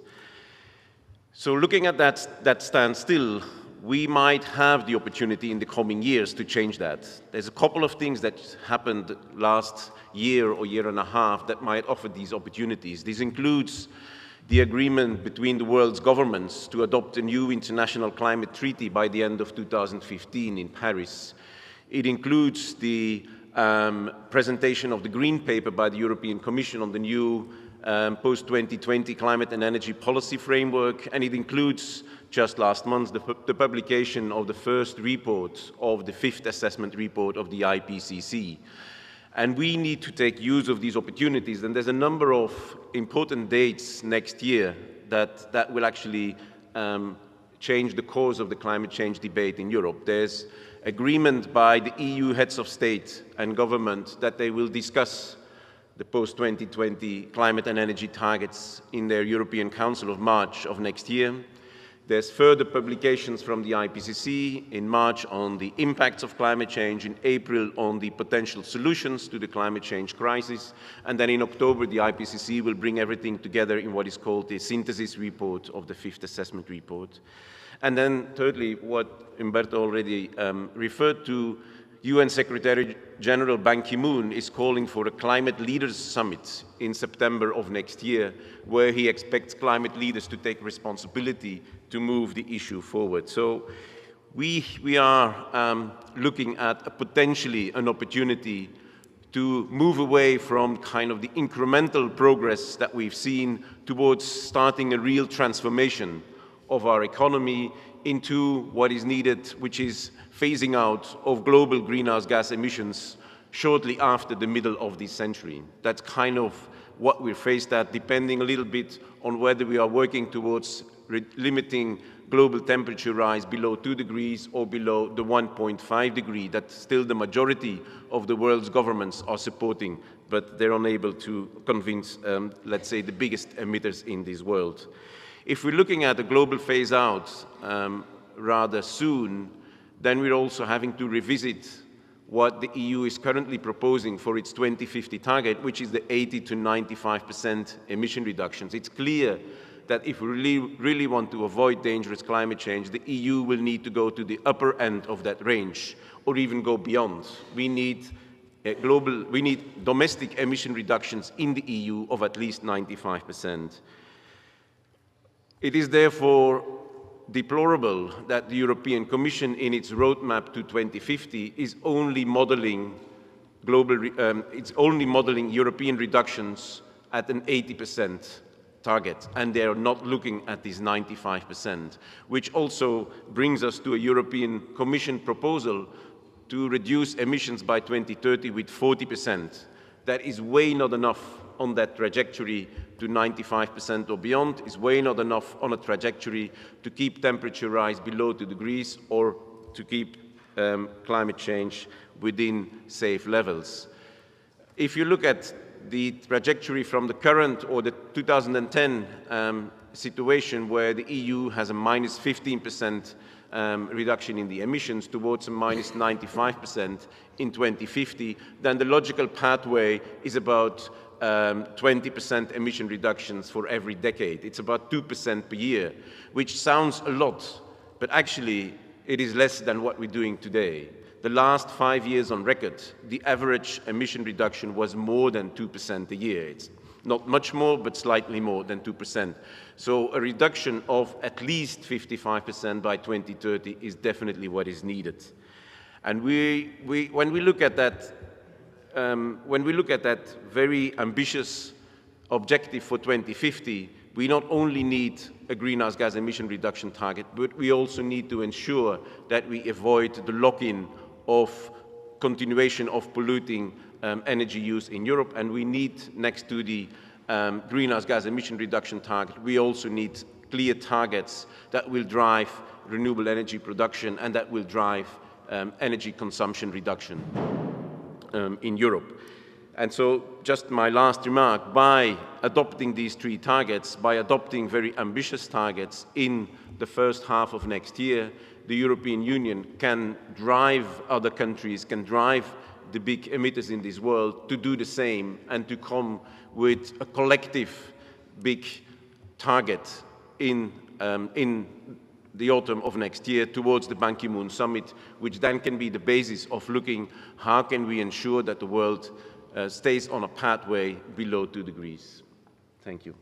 So looking at that standstill, we might have the opportunity in the coming years to change that. There's a couple of things that happened last year or year and a half that might offer these opportunities. This includes the agreement between the world's governments to adopt a new international climate treaty by the end of 2015 in Paris. It includes the presentation of the Green Paper by the European Commission on the new post-2020 climate and energy policy framework, and it includes, just last month, the publication of the first report of the fifth assessment report of the IPCC. And we need to take use of these opportunities, and there's a number of important dates next year that will actually change the course of the climate change debate in Europe. There's agreement by the EU heads of state and government that they will discuss the post-2020 climate and energy targets in their European Council of March of next year. There's further publications from the IPCC in March on the impacts of climate change, in April on the potential solutions to the climate change crisis, and then in October the IPCC will bring everything together in what is called the synthesis report of the fifth assessment report. And then thirdly, what Umberto already referred to, UN Secretary General Ban Ki-moon is calling for a climate leaders summit in September of next year, where he expects climate leaders to take responsibility to move the issue forward. So we are looking at potentially an opportunity to move away from kind of the incremental progress that we've seen towards starting a real transformation of our economy into what is needed, which is phasing out of global greenhouse gas emissions shortly after the middle of this century. That's kind of what we're faced at, depending a little bit on whether we are working towards limiting global temperature rise below 2 degrees or below the 1.5 degree that still the majority of the world's governments are supporting, but they're unable to convince, let's say, the biggest emitters in this world. If we're looking at a global phase out rather soon, then we're also having to revisit what the EU is currently proposing for its 2050 target, which is the 80 to 95% emission reductions. It's clear that if we really want to avoid dangerous climate change, the EU will need to go to the upper end of that range, or even go beyond. We need domestic emission reductions in the EU of at least 95%. It is therefore deplorable that the European Commission, in its roadmap to 2050, is only modeling European reductions at an 80% target, and they are not looking at this 95%, which also brings us to a European Commission proposal to reduce emissions by 2030 with 40%. That is way not enough on that trajectory to 95% or beyond, is way not enough on a trajectory to keep temperature rise below 2 degrees or to keep climate change within safe levels. If you look at the trajectory from the current or the 2010 situation where the EU has a minus 15% reduction in the emissions towards a minus 95% in 2050, then the logical pathway is about 20% emission reductions for every decade. It's about 2% per year, which sounds a lot, but actually it is less than what we're doing today. The last 5 years on record, the average emission reduction was more than 2% a year. It's not much more, but slightly more than 2%. So a reduction of at least 55% by 2030 is definitely what is needed. And when we look at that very ambitious objective for 2050, we not only need a greenhouse gas emission reduction target, but we also need to ensure that we avoid the lock-in of continuation of polluting energy use in Europe. And we need, next to the greenhouse gas emission reduction target, we also need clear targets that will drive renewable energy production and that will drive energy consumption reduction in Europe. And so just my last remark, by adopting these 3 targets, by adopting very ambitious targets in the first half of next year, the European Union can drive other countries, can drive the big emitters in this world to do the same and to come with a collective big target in the autumn of next year towards the Ban Ki-moon summit, which then can be the basis of looking how can we ensure that the world stays on a pathway below 2 degrees. Thank you.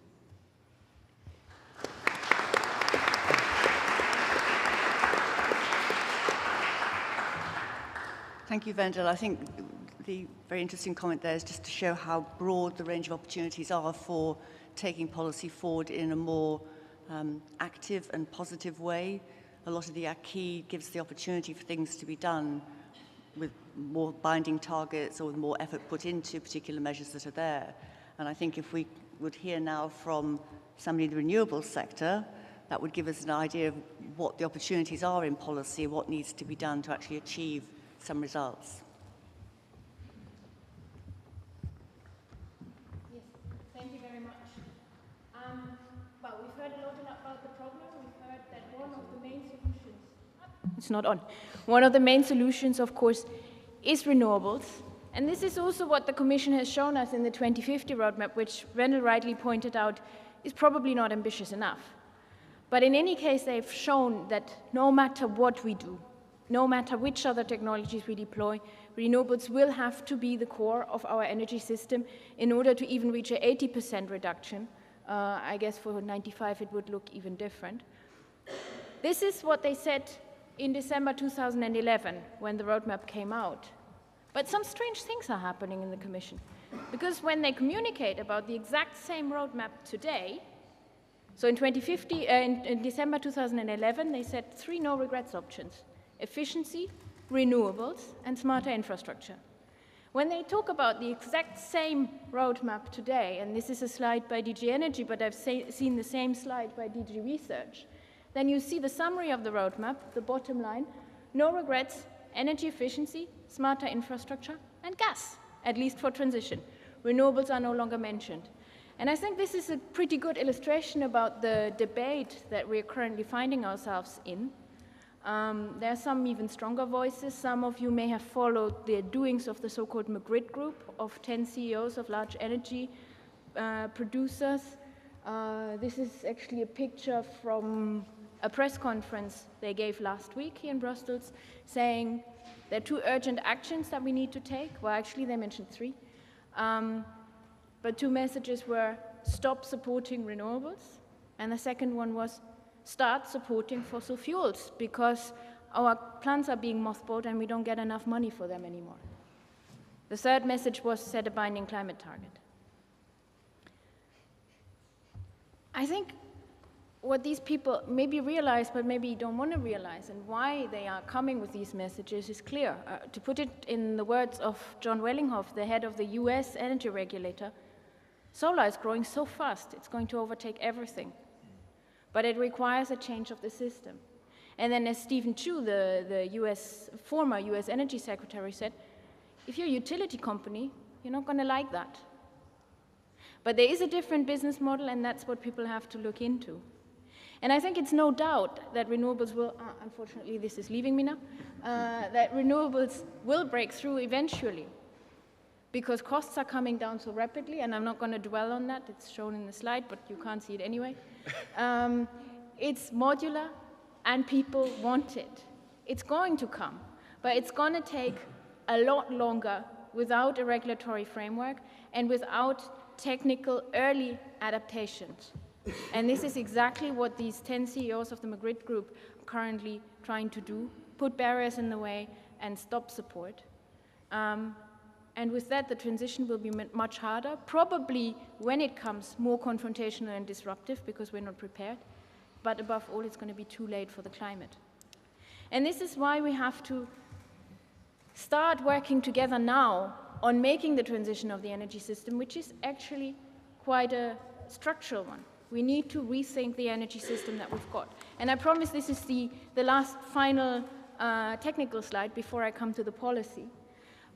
Thank you, Wendell. I think the very interesting comment there is just to show how broad the range of opportunities are for taking policy forward in a more active and positive way. A lot of the acquis gives the opportunity for things to be done with more binding targets or with more effort put into particular measures that are there. And I think if we would hear now from somebody in the renewables sector, that would give us an idea of what the opportunities are in policy, what needs to be done to actually achieve some results. Yes, thank you very much. Well, we've heard a lot about the problem. We've heard that one of the main solutions... It's not on. One of the main solutions, of course, is renewables. And this is also what the Commission has shown us in the 2050 roadmap, which Wendell rightly pointed out is probably not ambitious enough. But in any case, they've shown that no matter what we do, no matter which other technologies we deploy, renewables will have to be the core of our energy system in order to even reach an 80% reduction. I guess for 95 it would look even different. This is what they said in December 2011 when the roadmap came out. But some strange things are happening in the Commission, because when they communicate about the exact same roadmap today, so in 2050, in December 2011, they said 3 no regrets options: efficiency, renewables, and smarter infrastructure. When they talk about the exact same roadmap today, and this is a slide by DG Energy, but I've seen the same slide by DG Research, then you see the summary of the roadmap, the bottom line: no regrets, energy efficiency, smarter infrastructure, and gas, at least for transition. Renewables are no longer mentioned. And I think this is a pretty good illustration about the debate that we're currently finding ourselves in. There are some even stronger voices. Some of you may have followed the doings of the so-called Magritte group of 10 CEOs of large energy producers. This is actually a picture from a press conference they gave last week here in Brussels, saying there are 2 urgent actions that we need to take. Well, actually, they mentioned 3. But 2 messages were stop supporting renewables, and the second one was start supporting fossil fuels, because our plants are being mothballed and we don't get enough money for them anymore. The third message was set a binding climate target. I think what these people maybe realize, but maybe don't want to realize, and why they are coming with these messages is clear. To put it in the words of John Wellinghoff, the head of the US energy regulator, Solar is growing so fast, it's going to overtake everything. But it requires a change of the system. And then as Stephen Chu, the former US Energy Secretary said, if you're a utility company, you're not going to like that. But there is a different business model, and that's what people have to look into. And I think it's no doubt that renewables will, unfortunately this is leaving me now, that renewables will break through eventually, because costs are coming down so rapidly, and I'm not going to dwell on that, it's shown in the slide, but you can't see it anyway. It's modular, and people want it. It's going to come, but it's going to take a lot longer without a regulatory framework and without technical early adaptations. And this is exactly what these 10 CEOs of the Madrid group are currently trying to do, put barriers in the way and stop support. And with that, the transition will be much harder, probably when it comes more confrontational and disruptive because we're not prepared. But above all, it's going to be too late for the climate. And this is why we have to start working together now on making the transition of the energy system, which is actually quite a structural one. We need to rethink the energy system that we've got. And I promise this is the last final technical slide before I come to the policy.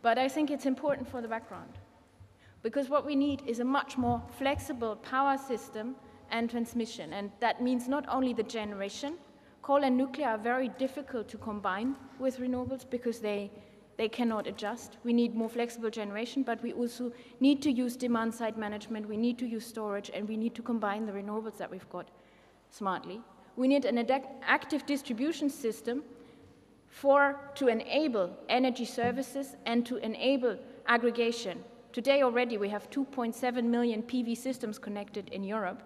But I think it's important for the background. Because what we need is a much more flexible power system and transmission. And that means not only the generation. Coal and nuclear are very difficult to combine with renewables because they cannot adjust. We need more flexible generation, but we also need to use demand-side management, we need to use storage, and we need to combine the renewables that we've got smartly. We need an active distribution system to enable energy services and to enable aggregation. Today already we have 2.7 million PV systems connected in Europe.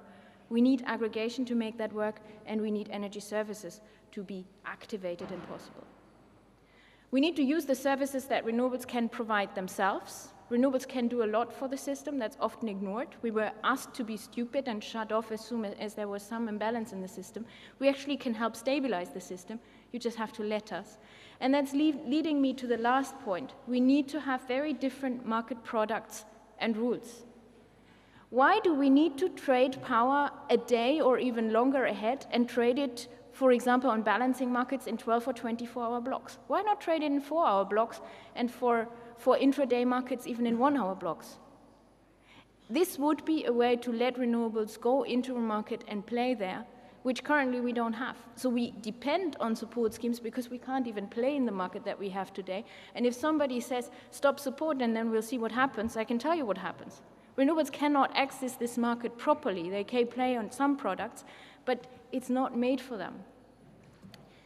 We need aggregation to make that work, and we need energy services to be activated and possible. We need to use the services that renewables can provide themselves. Renewables can do a lot for the system, that's often ignored. We were asked to be stupid and shut off as soon as there was some imbalance in the system. We actually can help stabilize the system, you just have to let us. And that's leading me to the last point. We need to have very different market products and rules. Why do we need to trade power a day or even longer ahead and trade it, for example, on balancing markets in 12 or 24-hour blocks? Why not trade it in 4-hour blocks and for intraday markets even in 1-hour blocks? This would be a way to let renewables go into a market and play there, which currently we don't have. So we depend on support schemes because we can't even play in the market that we have today. And if somebody says, stop support and then we'll see what happens, I can tell you what happens. Renewables cannot access this market properly. They can play on some products, but it's not made for them.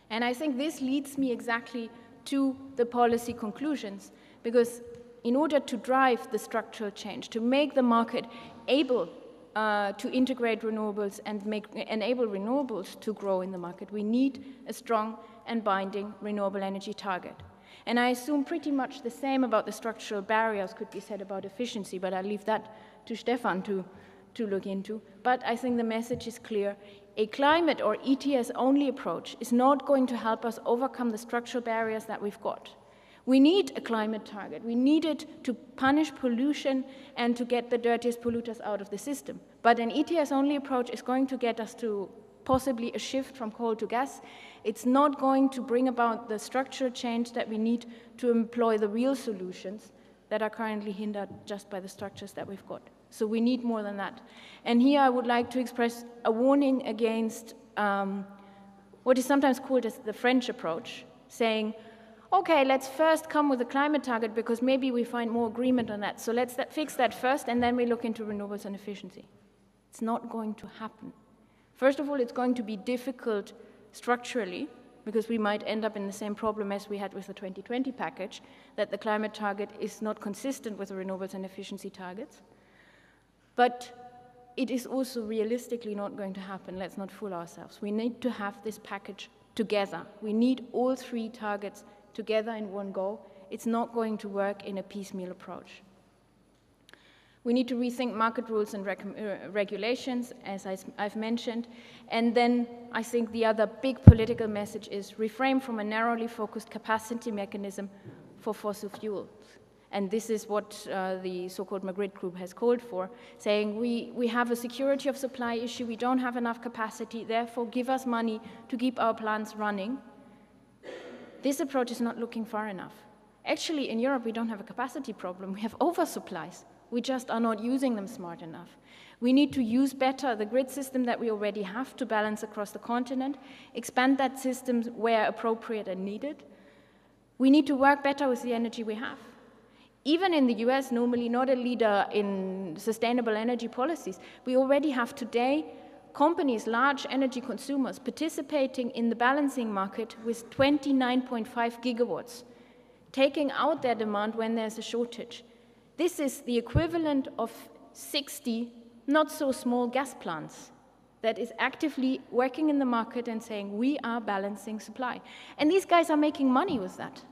And I think this leads me exactly to the policy conclusions, because in order to drive the structural change, to make the market able to integrate renewables and enable renewables to grow in the market, we need a strong and binding renewable energy target. And I assume pretty much the same about the structural barriers could be said about efficiency, but I'll leave that to Stefan to look into. But I think the message is clear. A climate or ETS-only approach is not going to help us overcome the structural barriers that we've got. We need a climate target. We need it to punish pollution and to get the dirtiest polluters out of the system. But an ETS-only approach is going to get us to possibly a shift from coal to gas. It's not going to bring about the structural change that we need to employ the real solutions that are currently hindered just by the structures that we've got. So we need more than that. And here I would like to express a warning against what is sometimes called as the French approach, saying, okay, let's first come with a climate target because maybe we find more agreement on that. So let's fix that first and then we look into renewables and efficiency. It's not going to happen. First of all, it's going to be difficult structurally because we might end up in the same problem as we had with the 2020 package, that the climate target is not consistent with the renewables and efficiency targets. But it is also realistically not going to happen. Let's not fool ourselves. We need to have this package together. We need all three targets together in one go. It's not going to work in a piecemeal approach. We need to rethink market rules and regulations, as I've mentioned. And then I think the other big political message is refrain from a narrowly focused capacity mechanism for fossil fuels. And this is what the so-called Madrid group has called for, saying we have a security of supply issue, we don't have enough capacity, therefore give us money to keep our plants running. This approach is not looking far enough. Actually, in Europe, we don't have a capacity problem, we have oversupplies. We just are not using them smart enough. We need to use better the grid system that we already have to balance across the continent, expand that system where appropriate and needed. We need to work better with the energy we have. Even in the US, normally not a leader in sustainable energy policies, we already have today companies, large energy consumers, participating in the balancing market with 29.5 gigawatts, taking out their demand when there's a shortage. This is the equivalent of 60 not so small gas plants that is actively working in the market and saying, we are balancing supply. And these guys are making money with that.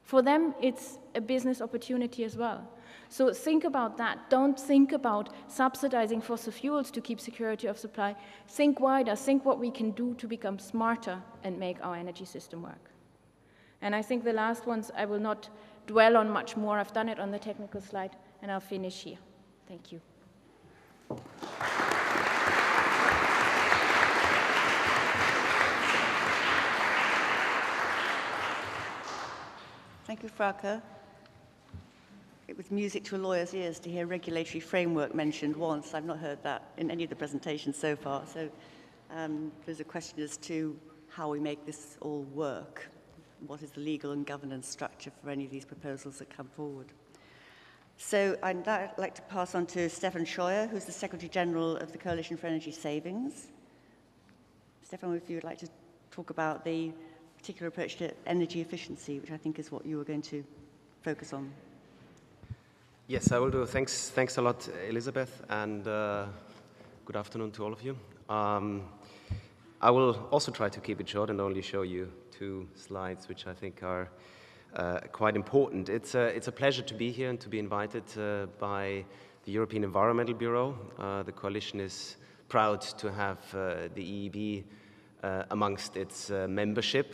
For them, it's a business opportunity as well. So think about that. Don't think about subsidizing fossil fuels to keep security of supply. Think wider, think what we can do to become smarter and make our energy system work. And I think the last ones I will not dwell on much more. I've done it on the technical slide, and I'll finish here. Thank you. Thank you, Frauke. It was music to a lawyer's ears to hear regulatory framework mentioned once. I've not heard that in any of the presentations so far. So there's a question as to how we make this all work. What is the legal and governance structure for any of these proposals that come forward? So I'd now like to pass on to Stefan Scheuer, who's the Secretary General of the Coalition for Energy Savings. Stefan, if you would like to talk about the particular approach to energy efficiency, which I think is what you were going to focus on. Yes, I will do. Thanks a lot, Elizabeth, and good afternoon to all of you. I will also try to keep it short and only show you 2 slides, which I think are quite important. It's a pleasure to be here and to be invited by the European Environmental Bureau. The Coalition is proud to have the EEB amongst its membership,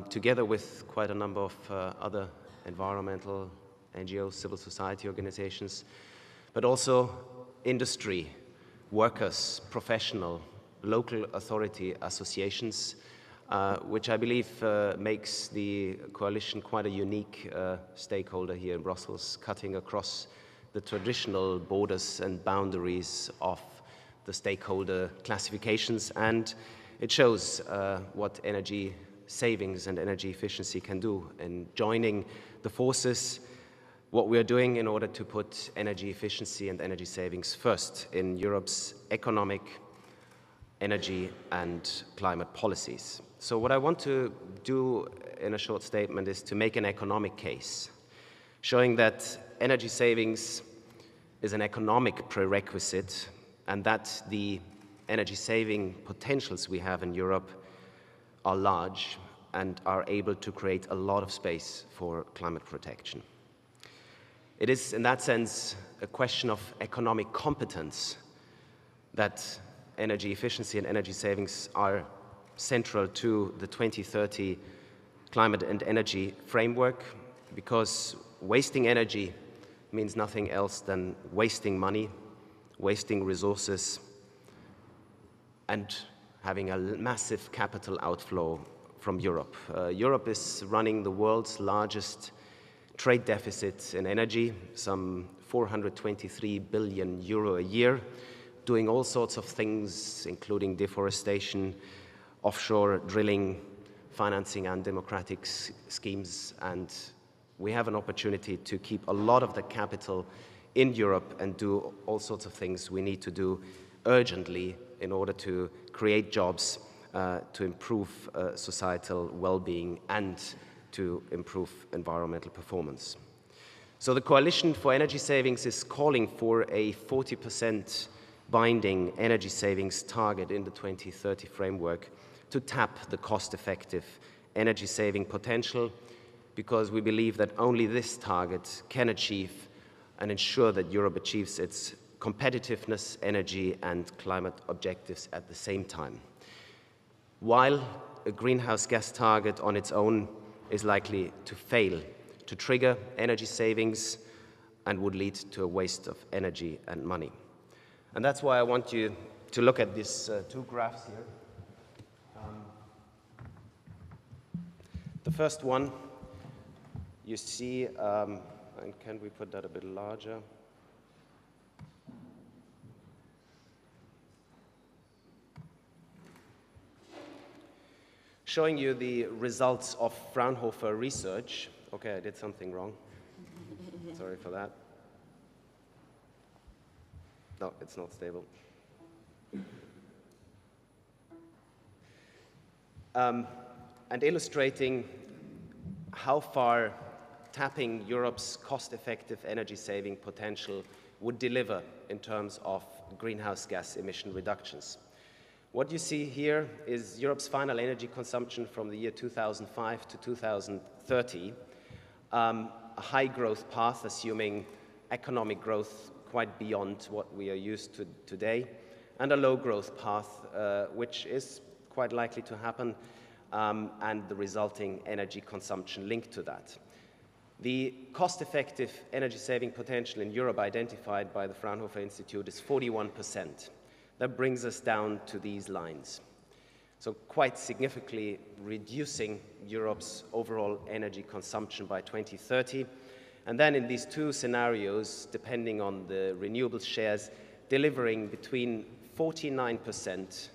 together with quite a number of other environmental NGOs, civil society organizations, but also industry, workers, professional, local authority associations, which I believe makes the coalition quite a unique stakeholder here in Brussels, cutting across the traditional borders and boundaries of the stakeholder classifications. And it shows what energy savings and energy efficiency can do, and joining the forces, what we are doing in order to put energy efficiency and energy savings first in Europe's economic, energy and climate policies. So what I want to do in a short statement is to make an economic case, showing that energy savings is an economic prerequisite and that the energy saving potentials we have in Europe are large and are able to create a lot of space for climate protection. It is, in that sense, a question of economic competence that energy efficiency and energy savings are central to the 2030 climate and energy framework, because wasting energy means nothing else than wasting money, wasting resources, and having a massive capital outflow from Europe. Europe is running the world's largest trade deficit in energy, some 423 billion euro a year, doing all sorts of things, including deforestation, offshore drilling, financing undemocratic schemes. And we have an opportunity to keep a lot of the capital in Europe and do all sorts of things we need to do urgently in order to create jobs, to improve societal well-being and to improve environmental performance. So the Coalition for Energy Savings is calling for a 40% binding energy savings target in the 2030 framework to tap the cost-effective energy saving potential, because we believe that only this target can achieve and ensure that Europe achieves its competitiveness, energy and climate objectives at the same time. While a greenhouse gas target on its own is likely to fail to trigger energy savings and would lead to a waste of energy and money. And that's why I want you to look at these two graphs here. The first one, you see, and can we put that a bit larger? Showing you the results of Fraunhofer research. Okay, I did something wrong. Sorry for that. No, it's not stable. And illustrating how far tapping Europe's cost-effective energy-saving potential would deliver in terms of greenhouse gas emission reductions. What you see here is Europe's final energy consumption from the year 2005 to 2030, a high growth path, assuming economic growth quite beyond what we are used to today, and a low growth path, which is quite likely to happen, and the resulting energy consumption linked to that. The cost-effective energy-saving potential in Europe identified by the Fraunhofer Institute is 41%. That brings us down to these lines. So quite significantly reducing Europe's overall energy consumption by 2030. And then in these two scenarios, depending on the renewable shares, delivering between 49%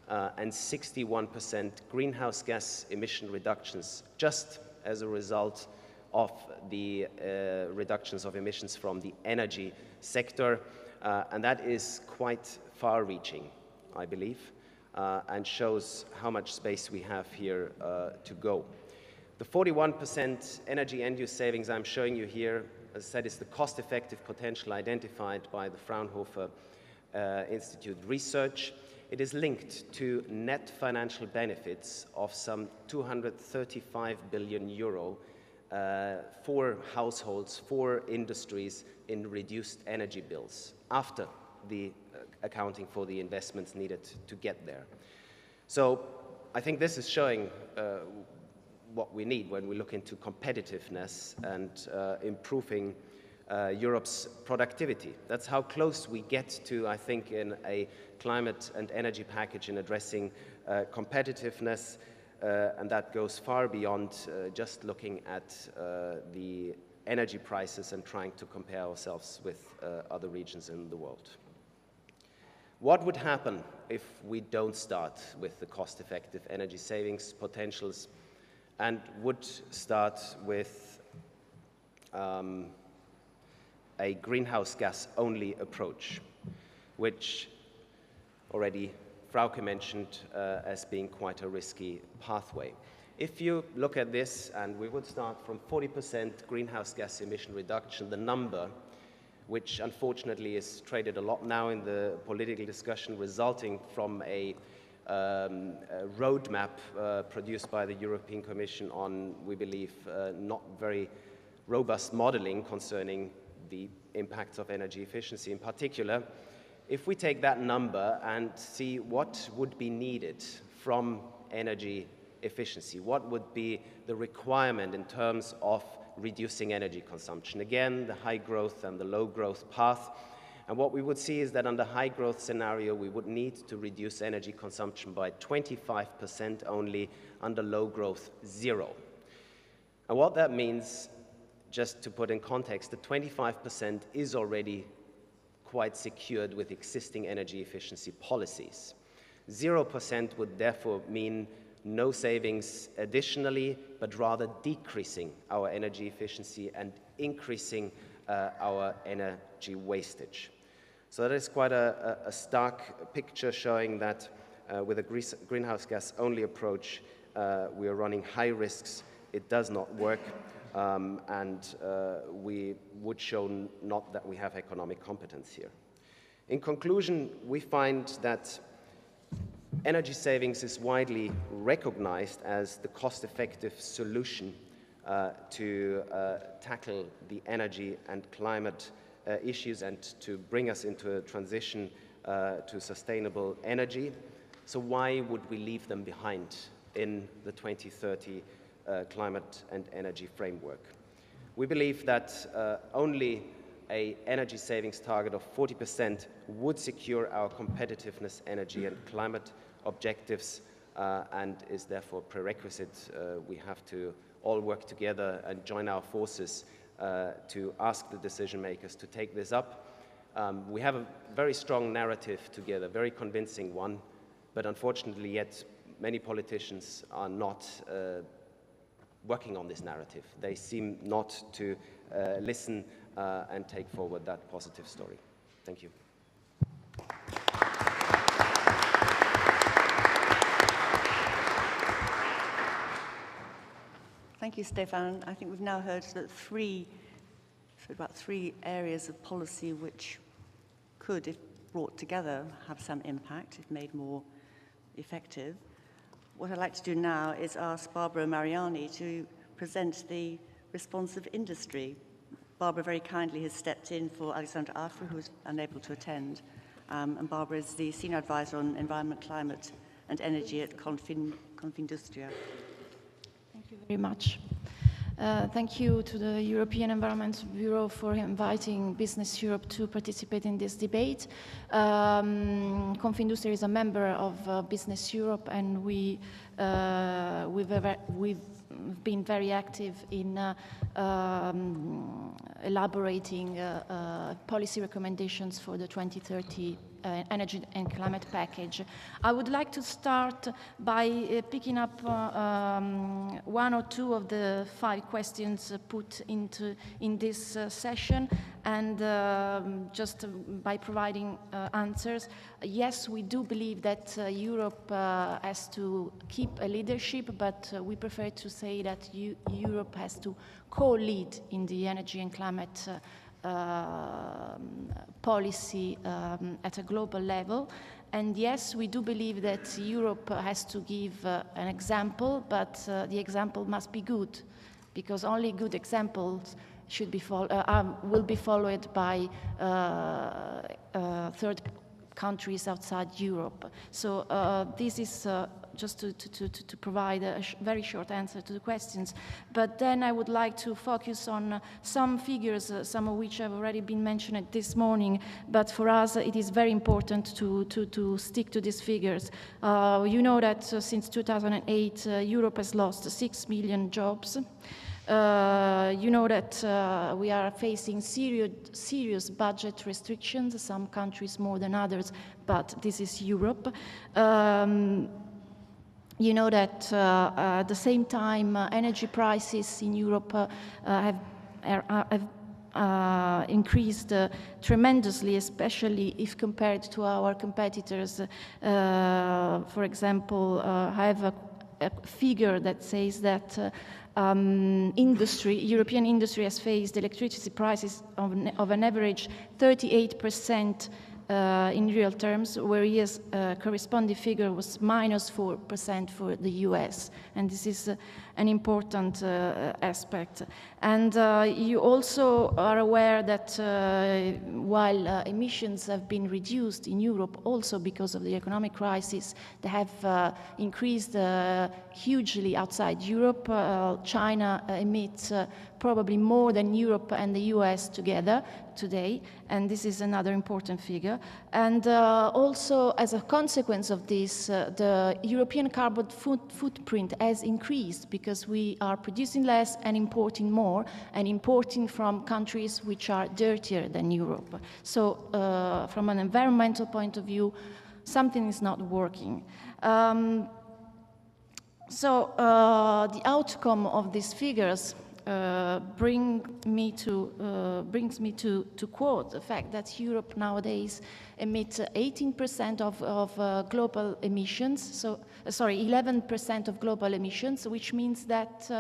and 61% greenhouse gas emission reductions just as a result of the reductions of emissions from the energy sector. And that is quite far-reaching, I believe, and shows how much space we have here to go. The 41% energy end-use savings I'm showing you here, as I said, is the cost-effective potential identified by the Fraunhofer Institute research. It is linked to net financial benefits of some 235 billion euro for households, for industries in reduced energy bills after the accounting for the investments needed to get there. So I think this is showing what we need when we look into competitiveness and improving Europe's productivity. That's how close we get to, I think, in a climate and energy package in addressing competitiveness, and that goes far beyond just looking at the energy prices and trying to compare ourselves with other regions in the world. What would happen if we don't start with the cost-effective energy savings potentials and would start with a greenhouse gas-only approach, which already Frauke mentioned as being quite a risky pathway? If you look at this, and we would start from 40% greenhouse gas emission reduction, the number, which unfortunately is traded a lot now in the political discussion, resulting from a roadmap produced by the European Commission on, we believe, not very robust modeling concerning the impacts of energy efficiency in particular. If we take that number and see what would be needed from energy efficiency, what would be the requirement in terms of reducing energy consumption? Again, the high growth and the low growth path. And what we would see is that under high growth scenario, we would need to reduce energy consumption by 25% only, under low growth, 0. And what that means, just to put in context, the 25% is already quite secured with existing energy efficiency policies. 0% would therefore mean no savings additionally, but rather decreasing our energy efficiency and increasing our energy wastage. So that is quite a stark picture showing that with a greenhouse gas only approach, we are running high risks. It does not work, and we would show not that we have economic competence here. In conclusion, we find that energy savings is widely recognized as the cost-effective solution to tackle the energy and climate issues and to bring us into a transition to sustainable energy. So why would we leave them behind in the 2030 climate and energy framework? We believe that only an energy savings target of 40% would secure our competitiveness, energy and climate objectives, and is therefore prerequisite. We have to all work together and join our forces to ask the decision makers to take this up. We have a very strong narrative together, very convincing one, but unfortunately yet many politicians are not working on this narrative. They seem not to listen and take forward that positive story. Thank you. Thank you, Stefan. I think we've now heard that about three areas of policy which could, if brought together, have some impact, if made more effective. What I'd like to do now is ask Barbara Mariani to present the response of industry. Barbara very kindly has stepped in for Alexandra Afra, who was unable to attend. And Barbara is the Senior Advisor on Environment, Climate and Energy at Confindustria. Thank you very much. Thank you to the European Environment Bureau for inviting Business Europe to participate in this debate. Confindustria is a member of Business Europe, and we've been very active in elaborating policy recommendations for the 2030 energy and climate package. I would like to start by picking up one or two of the 5 questions put in this session, and just by providing answers. Yes, we do believe that Europe has to keep a leadership, but we prefer to say that Europe has to co-lead in the energy and climate policy at a global level. And yes, we do believe that Europe has to give an example, but the example must be good, because only good examples should be will be followed by third countries outside Europe. So this is just to provide a very short answer to the questions. But then I would like to focus on some figures, some of which have already been mentioned this morning, but for us it is very important to stick to these figures. You know that since 2008 Europe has lost 6 million jobs. You know that we are facing serious budget restrictions, some countries more than others, but this is Europe. You know that at the same time energy prices in Europe have increased tremendously, especially if compared to our competitors. For example, I have a figure that says that European industry has faced electricity prices of an average 38% in real terms, whereas corresponding figure was -4% for the US. And this is an important aspect. And you also are aware that while emissions have been reduced in Europe, also because of the economic crisis, they have increased hugely outside Europe. China emits probably more than Europe and the US together today, and this is another important figure. And also, as a consequence of this, the European carbon footprint has increased because we are producing less and importing more, and importing from countries which are dirtier than Europe. So from an environmental point of view, something is not working. So the outcome of these figures brings me to quote the fact that Europe nowadays emits 18% of global emissions. So, sorry, 11% of global emissions, which means that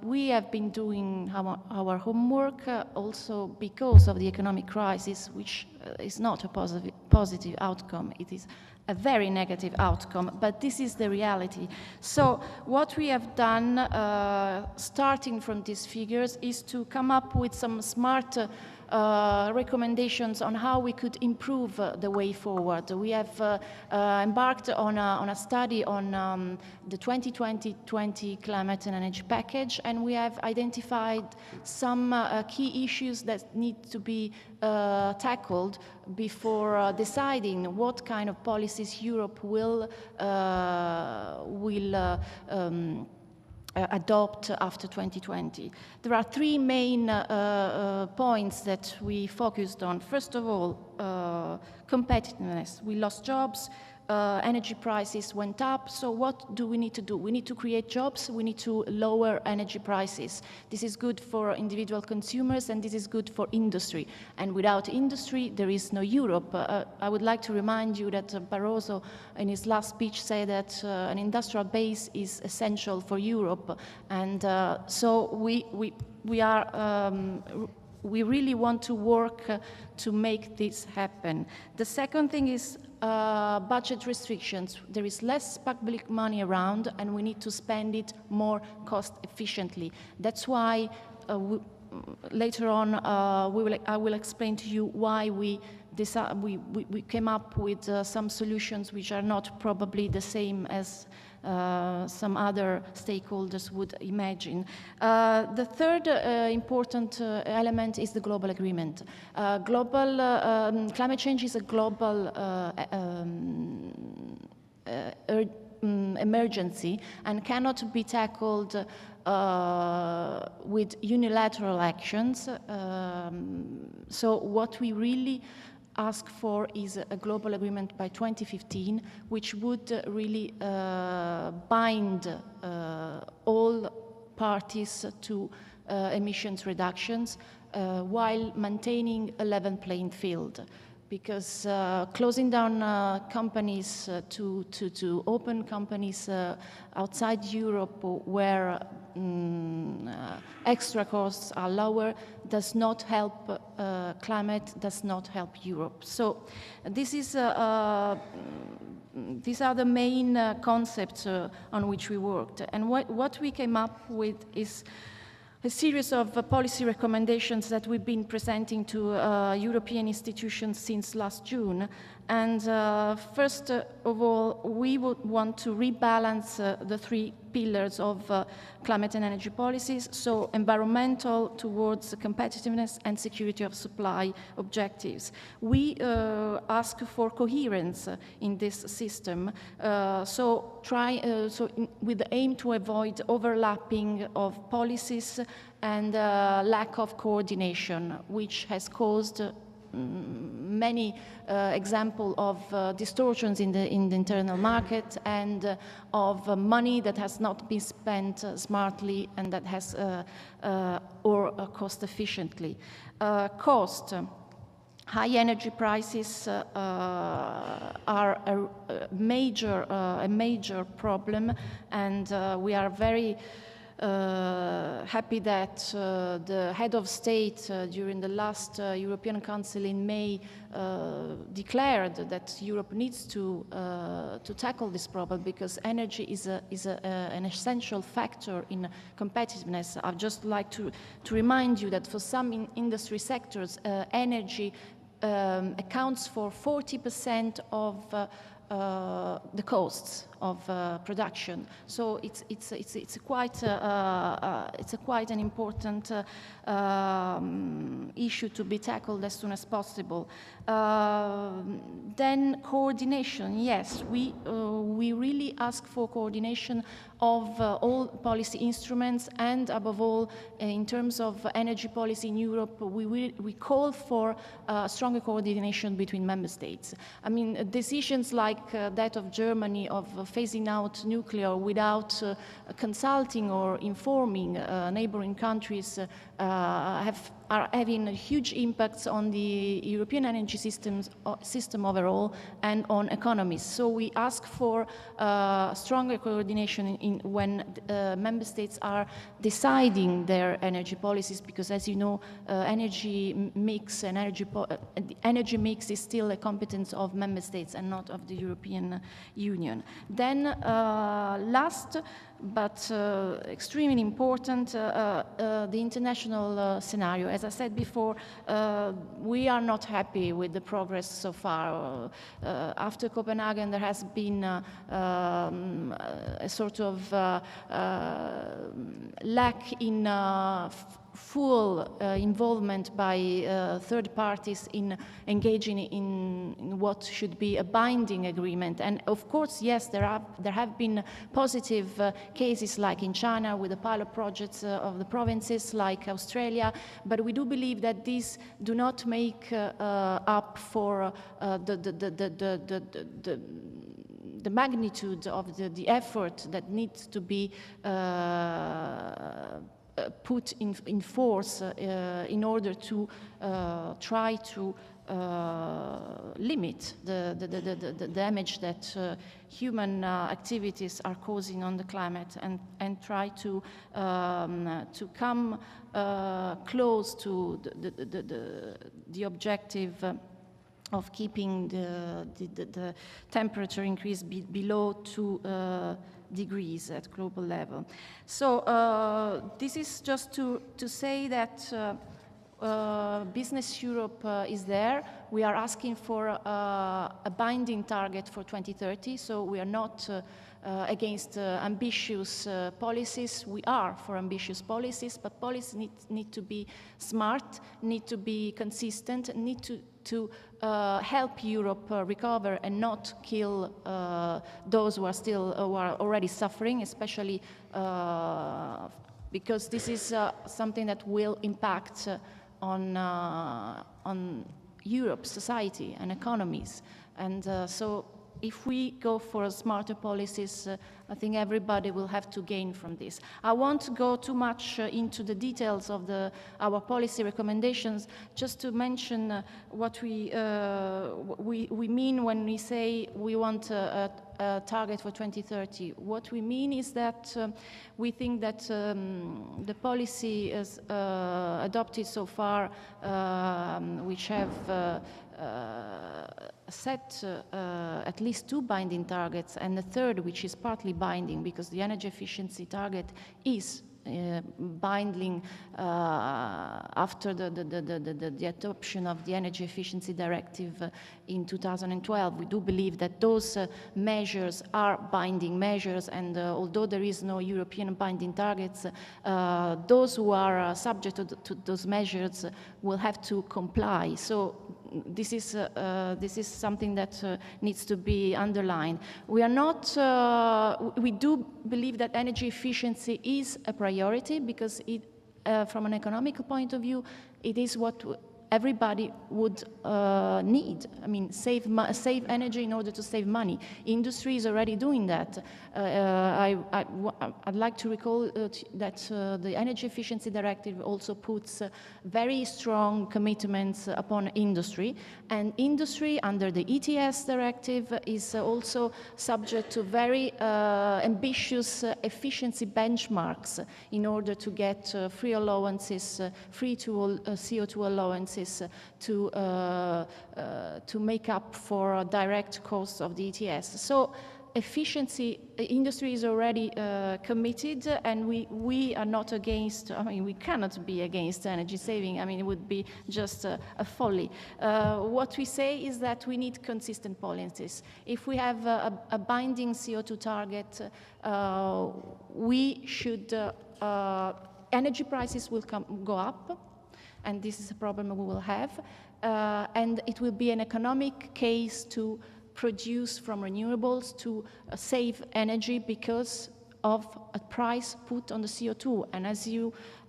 we have been doing our homework also because of the economic crisis, which is not a positive outcome. It is a very negative outcome, but this is the reality. So what we have done, starting from these figures, is to come up with some smart recommendations on how we could improve the way forward. We have embarked on a study on the 2020 climate and energy package, and we have identified some key issues that need to be tackled before deciding what kind of policies Europe will adopt after 2020. There are three main points that we focused on. First of all, competitiveness. We lost jobs, energy prices went up, so what do we need to do? We need to create jobs, we need to lower energy prices. This is good for individual consumers and this is good for industry. And without industry, there is no Europe. I would like to remind you that Barroso in his last speech said that an industrial base is essential for Europe. And so we really want to work to make this happen. The second thing is budget restrictions. There is less public money around and we need to spend it more cost efficiently. That's why later on I will explain to you why we came up with some solutions which are not probably the same as some other stakeholders would imagine. The third important element is the global agreement. Climate change is a global emergency and cannot be tackled with unilateral actions. So what we really ask for is a global agreement by 2015, which would really bind all parties to emissions reductions while maintaining a level playing field. Because closing down companies to open companies outside Europe where extra costs are lower does not help climate, does not help Europe. So this is, these are the main concepts on which we worked. And what we came up with is a series of policy recommendations that we've been presenting to European institutions since last June. And first of all, we would want to rebalance the three pillars of climate and energy policies, so environmental towards competitiveness and security of supply objectives. We ask for coherence in this system, with the aim to avoid overlapping of policies and lack of coordination, which has caused many examples of distortions in the internal market and of money that has not been spent smartly and that has or cost efficiently. Cost. High energy prices are a major problem, and we are very happy that the head of state during the last European Council in May declared that Europe needs to tackle this problem because energy is an essential factor in competitiveness. I'd just like to remind you that for some industry sectors, energy accounts for 40% of the costs of production. So it's quite an important issue to be tackled as soon as possible. Then coordination. Yes, we really ask for coordination of all policy instruments, and above all, in terms of energy policy in Europe, we call for stronger coordination between member states. I mean, decisions like that of Germany of phasing out nuclear without consulting or informing neighboring countries are having huge impacts on the European energy system overall and on economies. So we ask for stronger coordination when member states are deciding their energy policies, because as you know, energy mix is still a competence of member states and not of the European Union. Then last, but extremely important, the international scenario. As I said before, we are not happy with the progress so far. After Copenhagen, there has been a sort of lack in full involvement by third parties in engaging in what should be a binding agreement. And of course, yes, there have been positive cases like in China with the pilot projects of the provinces, like Australia, but we do believe that these do not make up for the magnitude of the effort that needs to be put in force in order to try to limit the damage that human activities are causing on the climate, and try to come close to the objective of keeping the temperature increase below 2 degrees at global level. So this is just to say that Business Europe is there. We are asking for a binding target for 2030, so we are not against ambitious policies. We are for ambitious policies, but policies need to be smart, need to be consistent, need to help Europe recover and not kill those who are already suffering, especially because this is something that will impact on Europe's society and economies. And so if we go for smarter policies, I think everybody will have to gain from this. I won't go too much into the details of our policy recommendations, just to mention what we mean when we say we want a target for 2030. What we mean is that we think that the policy is adopted so far, which have set at least 2 binding targets, and the third, which is partly binding, because the energy efficiency target is binding after the adoption of the Energy Efficiency Directive in 2012. We do believe that those measures are binding measures, and although there is no European binding targets, those who are subject to those measures will have to comply. So this is something that needs to be underlined. We are not. We do believe that energy efficiency is a priority, because it, from an economic point of view, it is what everybody would need. I mean, save energy in order to save money. Industry is already doing that. I'd like to recall that the Energy Efficiency Directive also puts very strong commitments upon industry, and industry under the ETS directive is also subject to very ambitious efficiency benchmarks in order to get free allowances, free CO2 allowances to make up for direct costs of the ETS. So efficiency, industry is already committed, and we are not against, I mean, we cannot be against energy saving. I mean, it would be just a folly. What we say is that we need consistent policies. If we have a binding CO2 target, we should, energy prices will go up, and this is a problem we will have, and it will be an economic case to produce from renewables to save energy because of a price put on the CO2. And as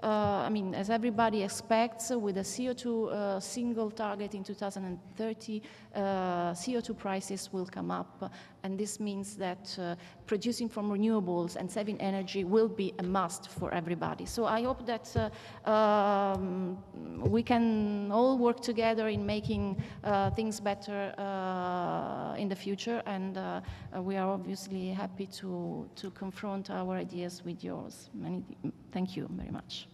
I mean, as everybody expects, with a CO2 single target in 2030, CO2 prices will come up, and this means that producing from renewables and saving energy will be a must for everybody. So I hope that we can all work together in making things better in the future, and we are obviously happy to confront our ideas with yours. Thank you very much.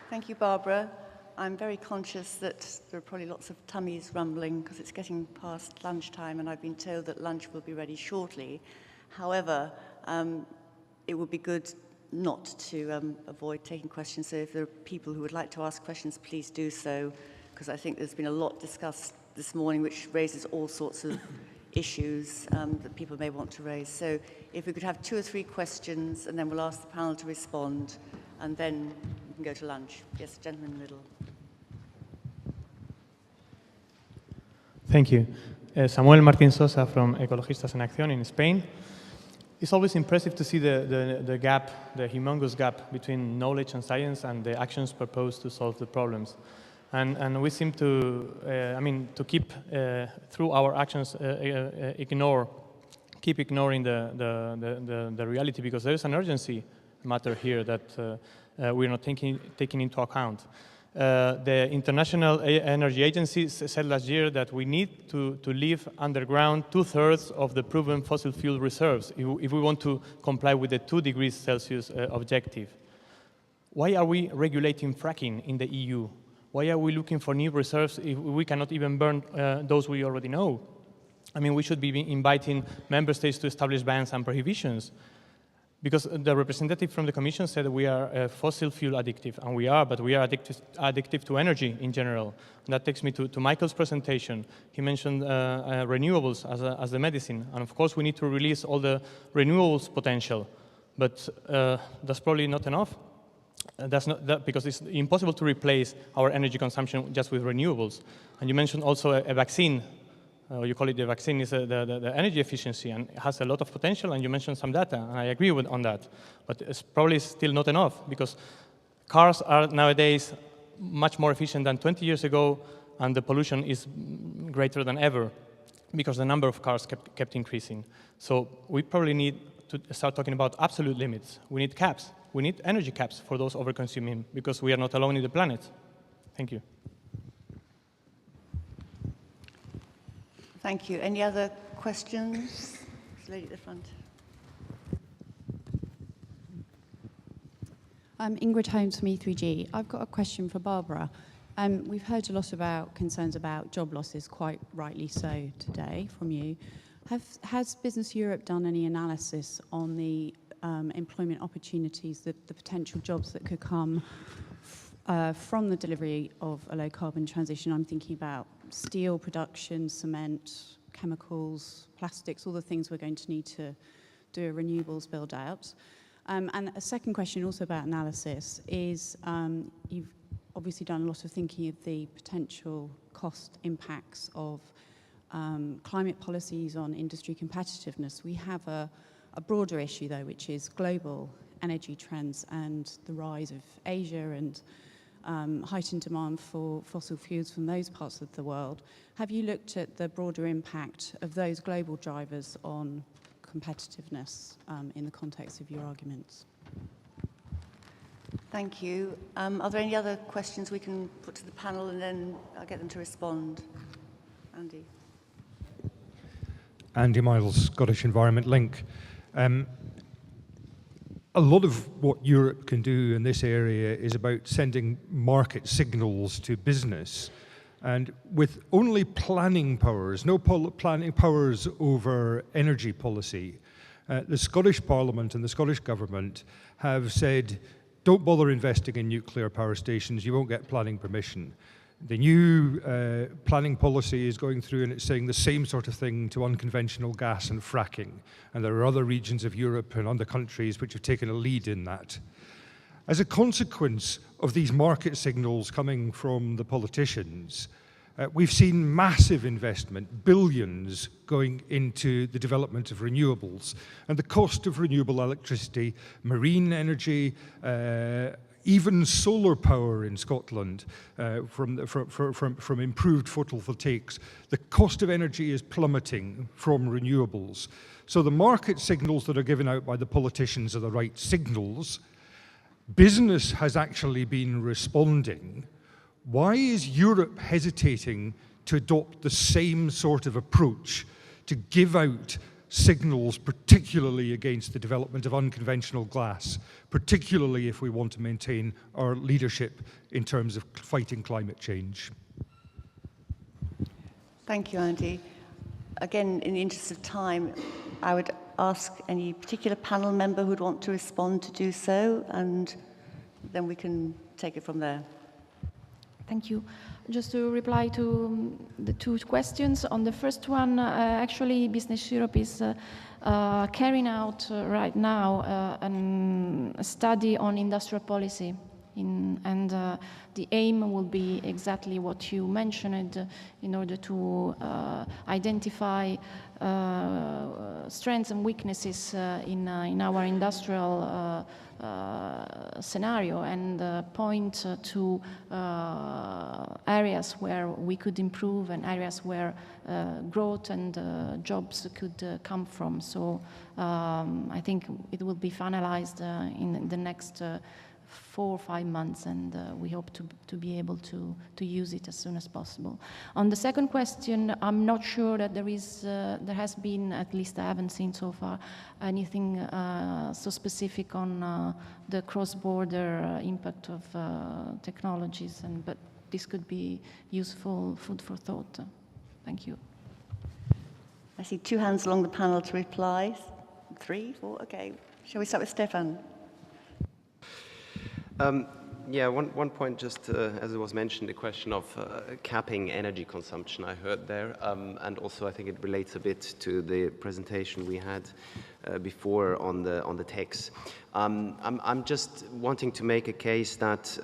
Thank you, Barbara. I'm very conscious that there are probably lots of tummies rumbling because it's getting past lunchtime and I've been told that lunch will be ready shortly. However, it would be good not to avoid taking questions. So if there are people who would like to ask questions, please do so, because I think there's been a lot discussed this morning which raises all sorts of issues that people may want to raise. So if we could have 2 or 3 questions and then we'll ask the panel to respond and then we can go to lunch. Yes, gentleman in the middle. Thank you. Samuel Martín Sosa from Ecologistas en Acción in Spain. It's always impressive to see the gap, the humongous gap between knowledge and science and the actions proposed to solve the problems. And we seem to, to keep, through our actions, keep ignoring the reality, because there is an urgency matter here that we're not taking into account. The International Energy Agency said last year that we need to leave underground 2/3 of the proven fossil fuel reserves if we want to comply with the 2 degrees Celsius objective. Why are we regulating fracking in the EU? Why are we looking for new reserves if we cannot even burn those we already know? I mean, we should be inviting member states to establish bans and prohibitions. Because the representative from the Commission said that we are fossil fuel addictive, and we are, but we are addictive to energy in general. And that takes me to Michael's presentation. He mentioned renewables as the medicine, and of course we need to release all the renewables potential, but that's probably not enough. That's not because it's impossible to replace our energy consumption just with renewables. And you mentioned also a vaccine. You call it the vaccine, is the energy efficiency, and it has a lot of potential, and you mentioned some data, and I agree on that. But it's probably still not enough, because cars are nowadays much more efficient than 20 years ago, and the pollution is greater than ever, because the number of cars kept increasing. So we probably need to start talking about absolute limits. We need caps. We need energy caps for those over-consuming, because we are not alone in the planet. Thank you. Thank you. Any other questions? Lady at the front. Ingrid Holmes from E3G. I've got a question for Barbara. We've heard a lot about concerns about job losses, quite rightly so today from you. Has Business Europe done any analysis on the employment opportunities, the potential jobs that could come from the delivery of a low-carbon transition? I'm thinking about steel production, cement, chemicals, plastics, all the things we're going to need to do a renewables build-out. And a second question also about analysis is you've obviously done a lot of thinking of the potential cost impacts of climate policies on industry competitiveness. We have a broader issue, though, which is global energy trends and the rise of Asia and heightened demand for fossil fuels from those parts of the world. Have you looked at the broader impact of those global drivers on competitiveness in the context of your arguments? Thank you. Are there any other questions we can put to the panel, and then I'll get them to respond? Andy. Andy Miles, Scottish Environment Link. A lot of what Europe can do in this area is about sending market signals to business. And with only planning powers, no planning powers over energy policy, the Scottish Parliament and the Scottish Government have said, don't bother investing in nuclear power stations, you won't get planning permission. The new planning policy is going through, and it's saying the same sort of thing to unconventional gas and fracking. And there are other regions of Europe and other countries which have taken a lead in that. As a consequence of these market signals coming from the politicians, we've seen massive investment, billions, going into the development of renewables. And the cost of renewable electricity, marine energy, even solar power in Scotland from improved photovoltaics, the cost of energy is plummeting from renewables. So the market signals that are given out by the politicians are the right signals. Business has actually been responding. Why is Europe hesitating to adopt the same sort of approach to give out signals, particularly against the development of unconventional glass, particularly if we want to maintain our leadership in terms of fighting climate change. Thank you, Andy. Again, in the interest of time, I would ask any particular panel member who would want to respond to do so, and then we can take it from there. Thank you. Just to reply to the two questions. On the first one, actually, Business Europe is carrying out right now a study on industrial policy. And the aim will be exactly what you mentioned, in order to identify strengths and weaknesses in our industrial scenario, and point to areas where we could improve and areas where growth and jobs could come from. So I think it will be finalized in the next 4 or 5 months, and we hope to be able to use it as soon as possible. On the second question, I'm not sure that there has been, at least I haven't seen so far, anything so specific on the cross-border impact of technologies, but this could be useful food for thought. Thank you. I see 2 hands along the panel to reply. 3, 4, okay. Shall we start with Stefan? Yeah, one point, just as it was mentioned, the question of capping energy consumption I heard there, and also I think it relates a bit to the presentation we had before on the tax. I'm just wanting to make a case that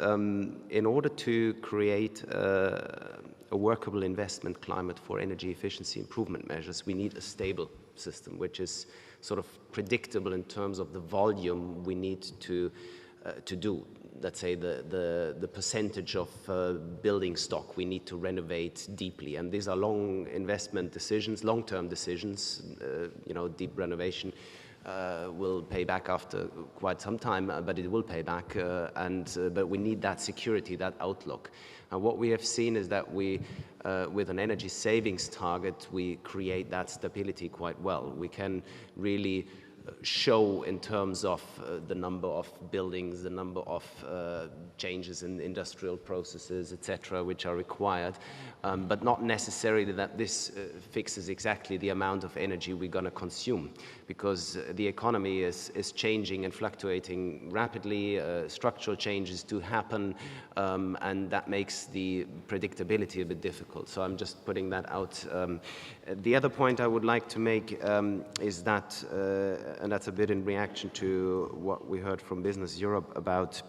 in order to create a workable investment climate for energy efficiency improvement measures, we need a stable system, which is sort of predictable in terms of the volume we need to do. Let's say the percentage of building stock we need to renovate deeply, and these are long investment decisions, long-term decisions. Deep renovation will pay back after quite some time, but it will pay back, but we need that security, that outlook. And what we have seen is that we, with an energy savings target, we create that stability quite well. We can really show in terms of the number of buildings, the number of changes in industrial processes, etc., which are required, but not necessarily that this fixes exactly the amount of energy we're going to consume, because the economy is changing and fluctuating rapidly, structural changes do happen, and that makes the predictability a bit difficult. So I'm just putting that out. The other point I would like to make is that, and that's a bit in reaction to what we heard from Business Europe about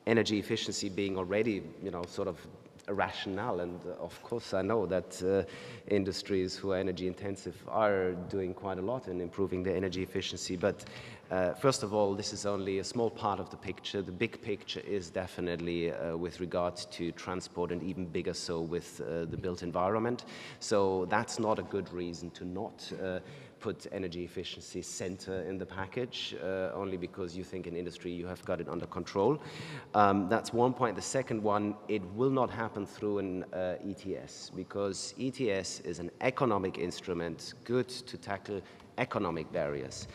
energy efficiency being already, sort of a rationale. And of course, I know that industries who are energy intensive are doing quite a lot in improving their energy efficiency. But first of all, this is only a small part of the picture. The big picture is definitely with regards to transport, and even bigger so with the built environment. So that's not a good reason to not put energy efficiency center in the package, only because you think in industry you have got it under control. That's one point. The second one, it will not happen through an ETS, because ETS is an economic instrument, good to tackle economic barriers.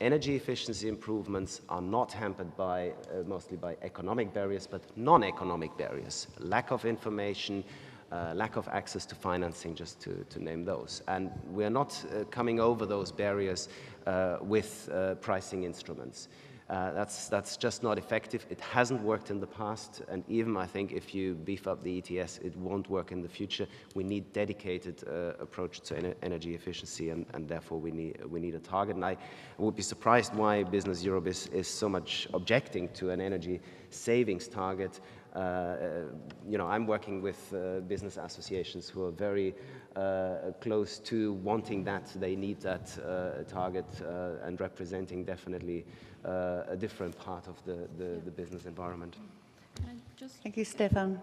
Energy efficiency improvements are not hampered by mostly by economic barriers, but non-economic barriers, lack of information, lack of access to financing, just to name those. And we're not coming over those barriers with pricing instruments. That's just not effective. It hasn't worked in the past, and even I think if you beef up the ETS, it won't work in the future. We need dedicated approach to energy efficiency, and therefore we need a target. And I would be surprised why Business Europe is so much objecting to an energy savings target. I'm working with business associations who are very close to wanting that. They need that target and representing definitely a different part of the business environment. Thank you, Stefan.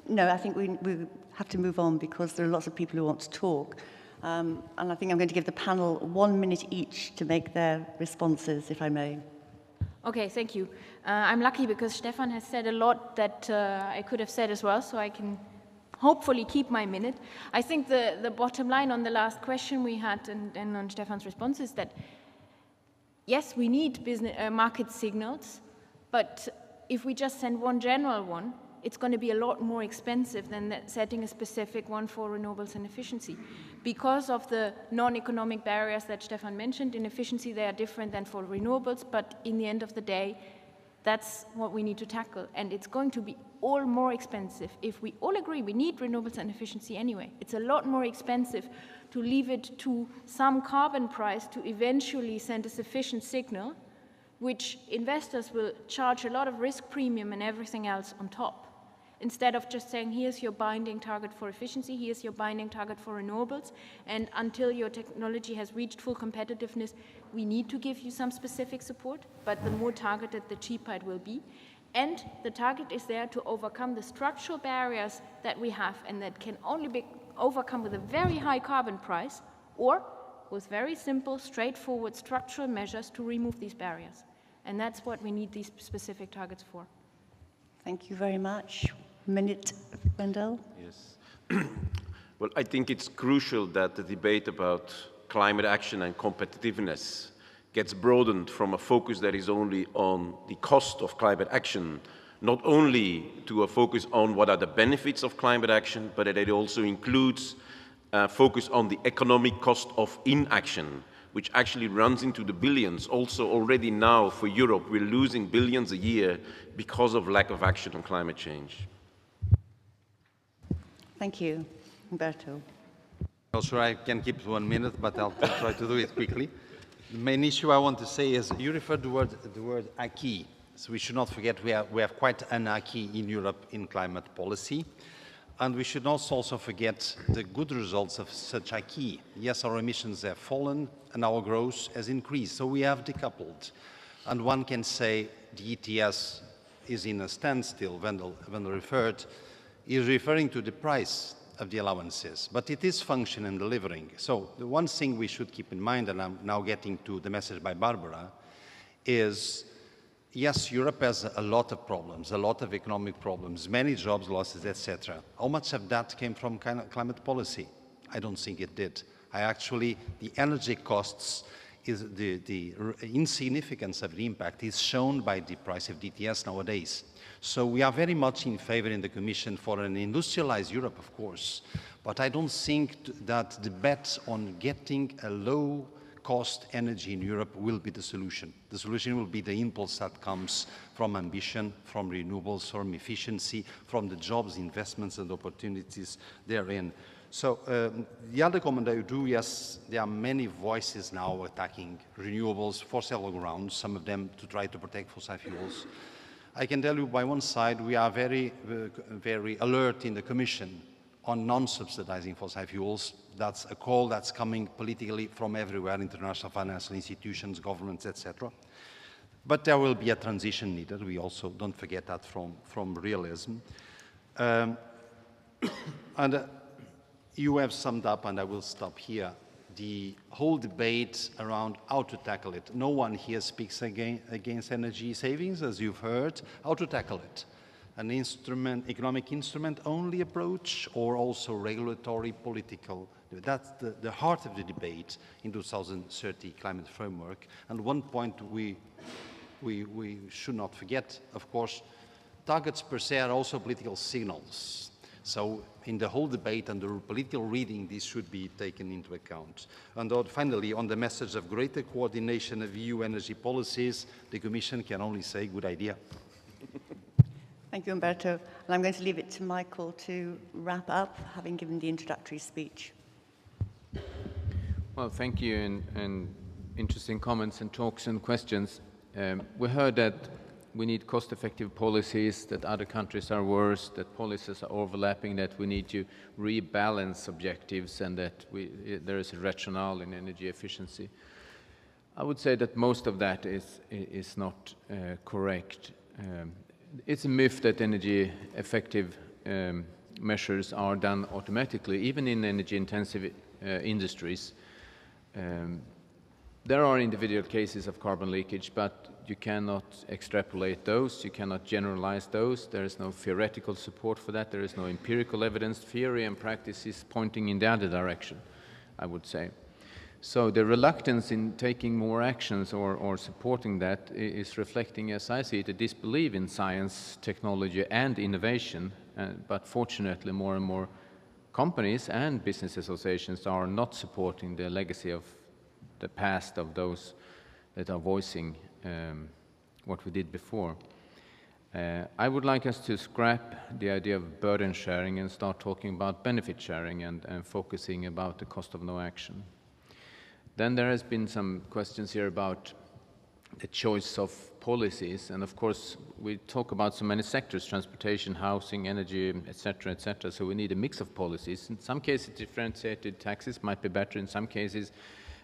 No, I think we have to move on because there are lots of people who want to talk. And I think I'm going to give the panel 1 minute each to make their responses, if I may. Okay, thank you. I'm lucky because Stefan has said a lot that I could have said as well, so I can hopefully keep my minute. I think the bottom line on the last question we had and on Stefan's response is that, yes, we need market signals, but if we just send one general one, it's going to be a lot more expensive than setting a specific one for renewables and efficiency. Because of the non-economic barriers that Stefan mentioned, in efficiency they are different than for renewables, but in the end of the day, that's what we need to tackle. And it's going to be all more expensive. If we all agree we need renewables and efficiency anyway, it's a lot more expensive to leave it to some carbon price to eventually send a sufficient signal, which investors will charge a lot of risk premium and everything else on top. Instead of just saying, here's your binding target for efficiency, here's your binding target for renewables, and until your technology has reached full competitiveness, we need to give you some specific support, but the more targeted, the cheaper it will be. And the target is there to overcome the structural barriers that we have and that can only be overcome with a very high carbon price or with very simple, straightforward structural measures to remove these barriers. And that's what we need these specific targets for. Thank you very much. Minute, Wendell. Yes. Well, I think it's crucial that the debate about climate action and competitiveness gets broadened from a focus that is only on the cost of climate action, not only to a focus on what are the benefits of climate action, but that it also includes a focus on the economic cost of inaction, which actually runs into the billions. Also, already now for Europe, we're losing billions a year because of lack of action on climate change. Thank you. Umberto. Also, I can keep 1 minute, but I'll try to do it quickly. The main issue I want to say is you referred to the word acquis. So we should not forget we have quite an acquis in Europe in climate policy. And we should not also forget the good results of such acquis. Yes, our emissions have fallen and our growth has increased. So we have decoupled. And one can say the ETS is in a standstill. Wendell referred, is referring to the price of the allowances, but it is functioning and delivering. So the one thing we should keep in mind, and I'm now getting to the message by Barbara, is yes, Europe has a lot of problems, a lot of economic problems, many jobs losses, etc. How much of that came from climate policy? I don't think it did. The energy costs, is the insignificance of the impact is shown by the price of DTS nowadays. So we are very much in favor in the Commission for an industrialized Europe, of course, but I don't think that the bet on getting a low-cost energy in Europe will be the solution. The solution will be the impulse that comes from ambition, from renewables, from efficiency, from the jobs, investments and opportunities therein. So the other comment I do, yes, there are many voices now attacking renewables for several grounds, some of them to try to protect fossil fuels. I can tell you by one side, we are very alert in the Commission on non-subsidizing fossil fuels. That's a call that's coming politically from everywhere, international financial institutions, governments, etc. But there will be a transition needed. We also don't forget that from realism. You have summed up, and I will stop here, the whole debate around how to tackle it. No one here speaks against energy savings, as you've heard. How to tackle it? An instrument, economic instrument only approach, or also regulatory, political? That's the heart of the debate in 2030 climate framework. And one point we should not forget, of course, targets per se are also political signals. So in the whole debate and the political reading, this should be taken into account. And finally, on the message of greater coordination of EU energy policies, the Commission can only say good idea. Thank you, Umberto. And I'm going to leave it to Michael to wrap up, having given the introductory speech. Well, thank you, and interesting comments and talks and questions. We heard that we need cost-effective policies, that other countries are worse, that policies are overlapping, that we need to rebalance objectives, and that there is a rationale in energy efficiency. I would say that most of that is not correct. It's a myth that energy effective measures are done automatically, even in energy-intensive industries. There are individual cases of carbon leakage, but you cannot extrapolate those, you cannot generalize those, there is no theoretical support for that, there is no empirical evidence. Theory and practice is pointing in the other direction, I would say. So the reluctance in taking more actions or supporting that is reflecting, as I see it, a disbelief in science, technology and innovation, but fortunately more and more companies and business associations are not supporting the legacy of the past of those that are voicing what we did before. I would like us to scrap the idea of burden sharing and start talking about benefit sharing and focusing about the cost of no action. Then there has been some questions here about the choice of policies, and of course we talk about so many sectors, transportation, housing, energy, etc., etc. So we need a mix of policies. In some cases differentiated taxes might be better, in some cases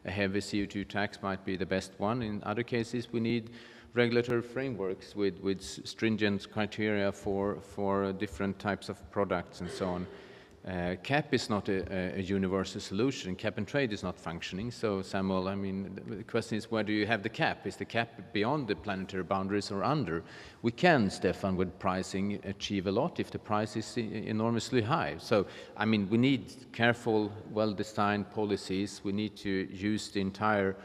a heavy CO2 tax might be the best one, in other cases we need regulatory frameworks with stringent criteria for different types of products and so on. CAP is not a universal solution. Cap and trade is not functioning. So, Samuel, I mean, the question is, where do you have the cap? Is the cap beyond the planetary boundaries or under? We can, Stefan, with pricing, achieve a lot if the price is enormously high. So, I mean, we need careful, well-designed policies. We need to use the entire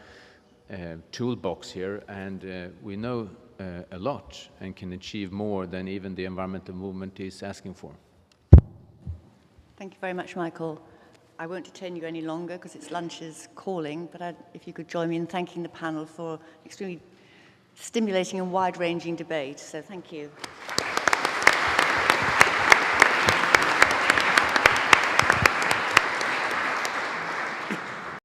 toolbox here, and we know a lot and can achieve more than even the environmental movement is asking for. Thank you very much, Michael. I won't detain you any longer because it's lunch is calling, but if you could join me in thanking the panel for extremely stimulating and wide-ranging debate. So thank you.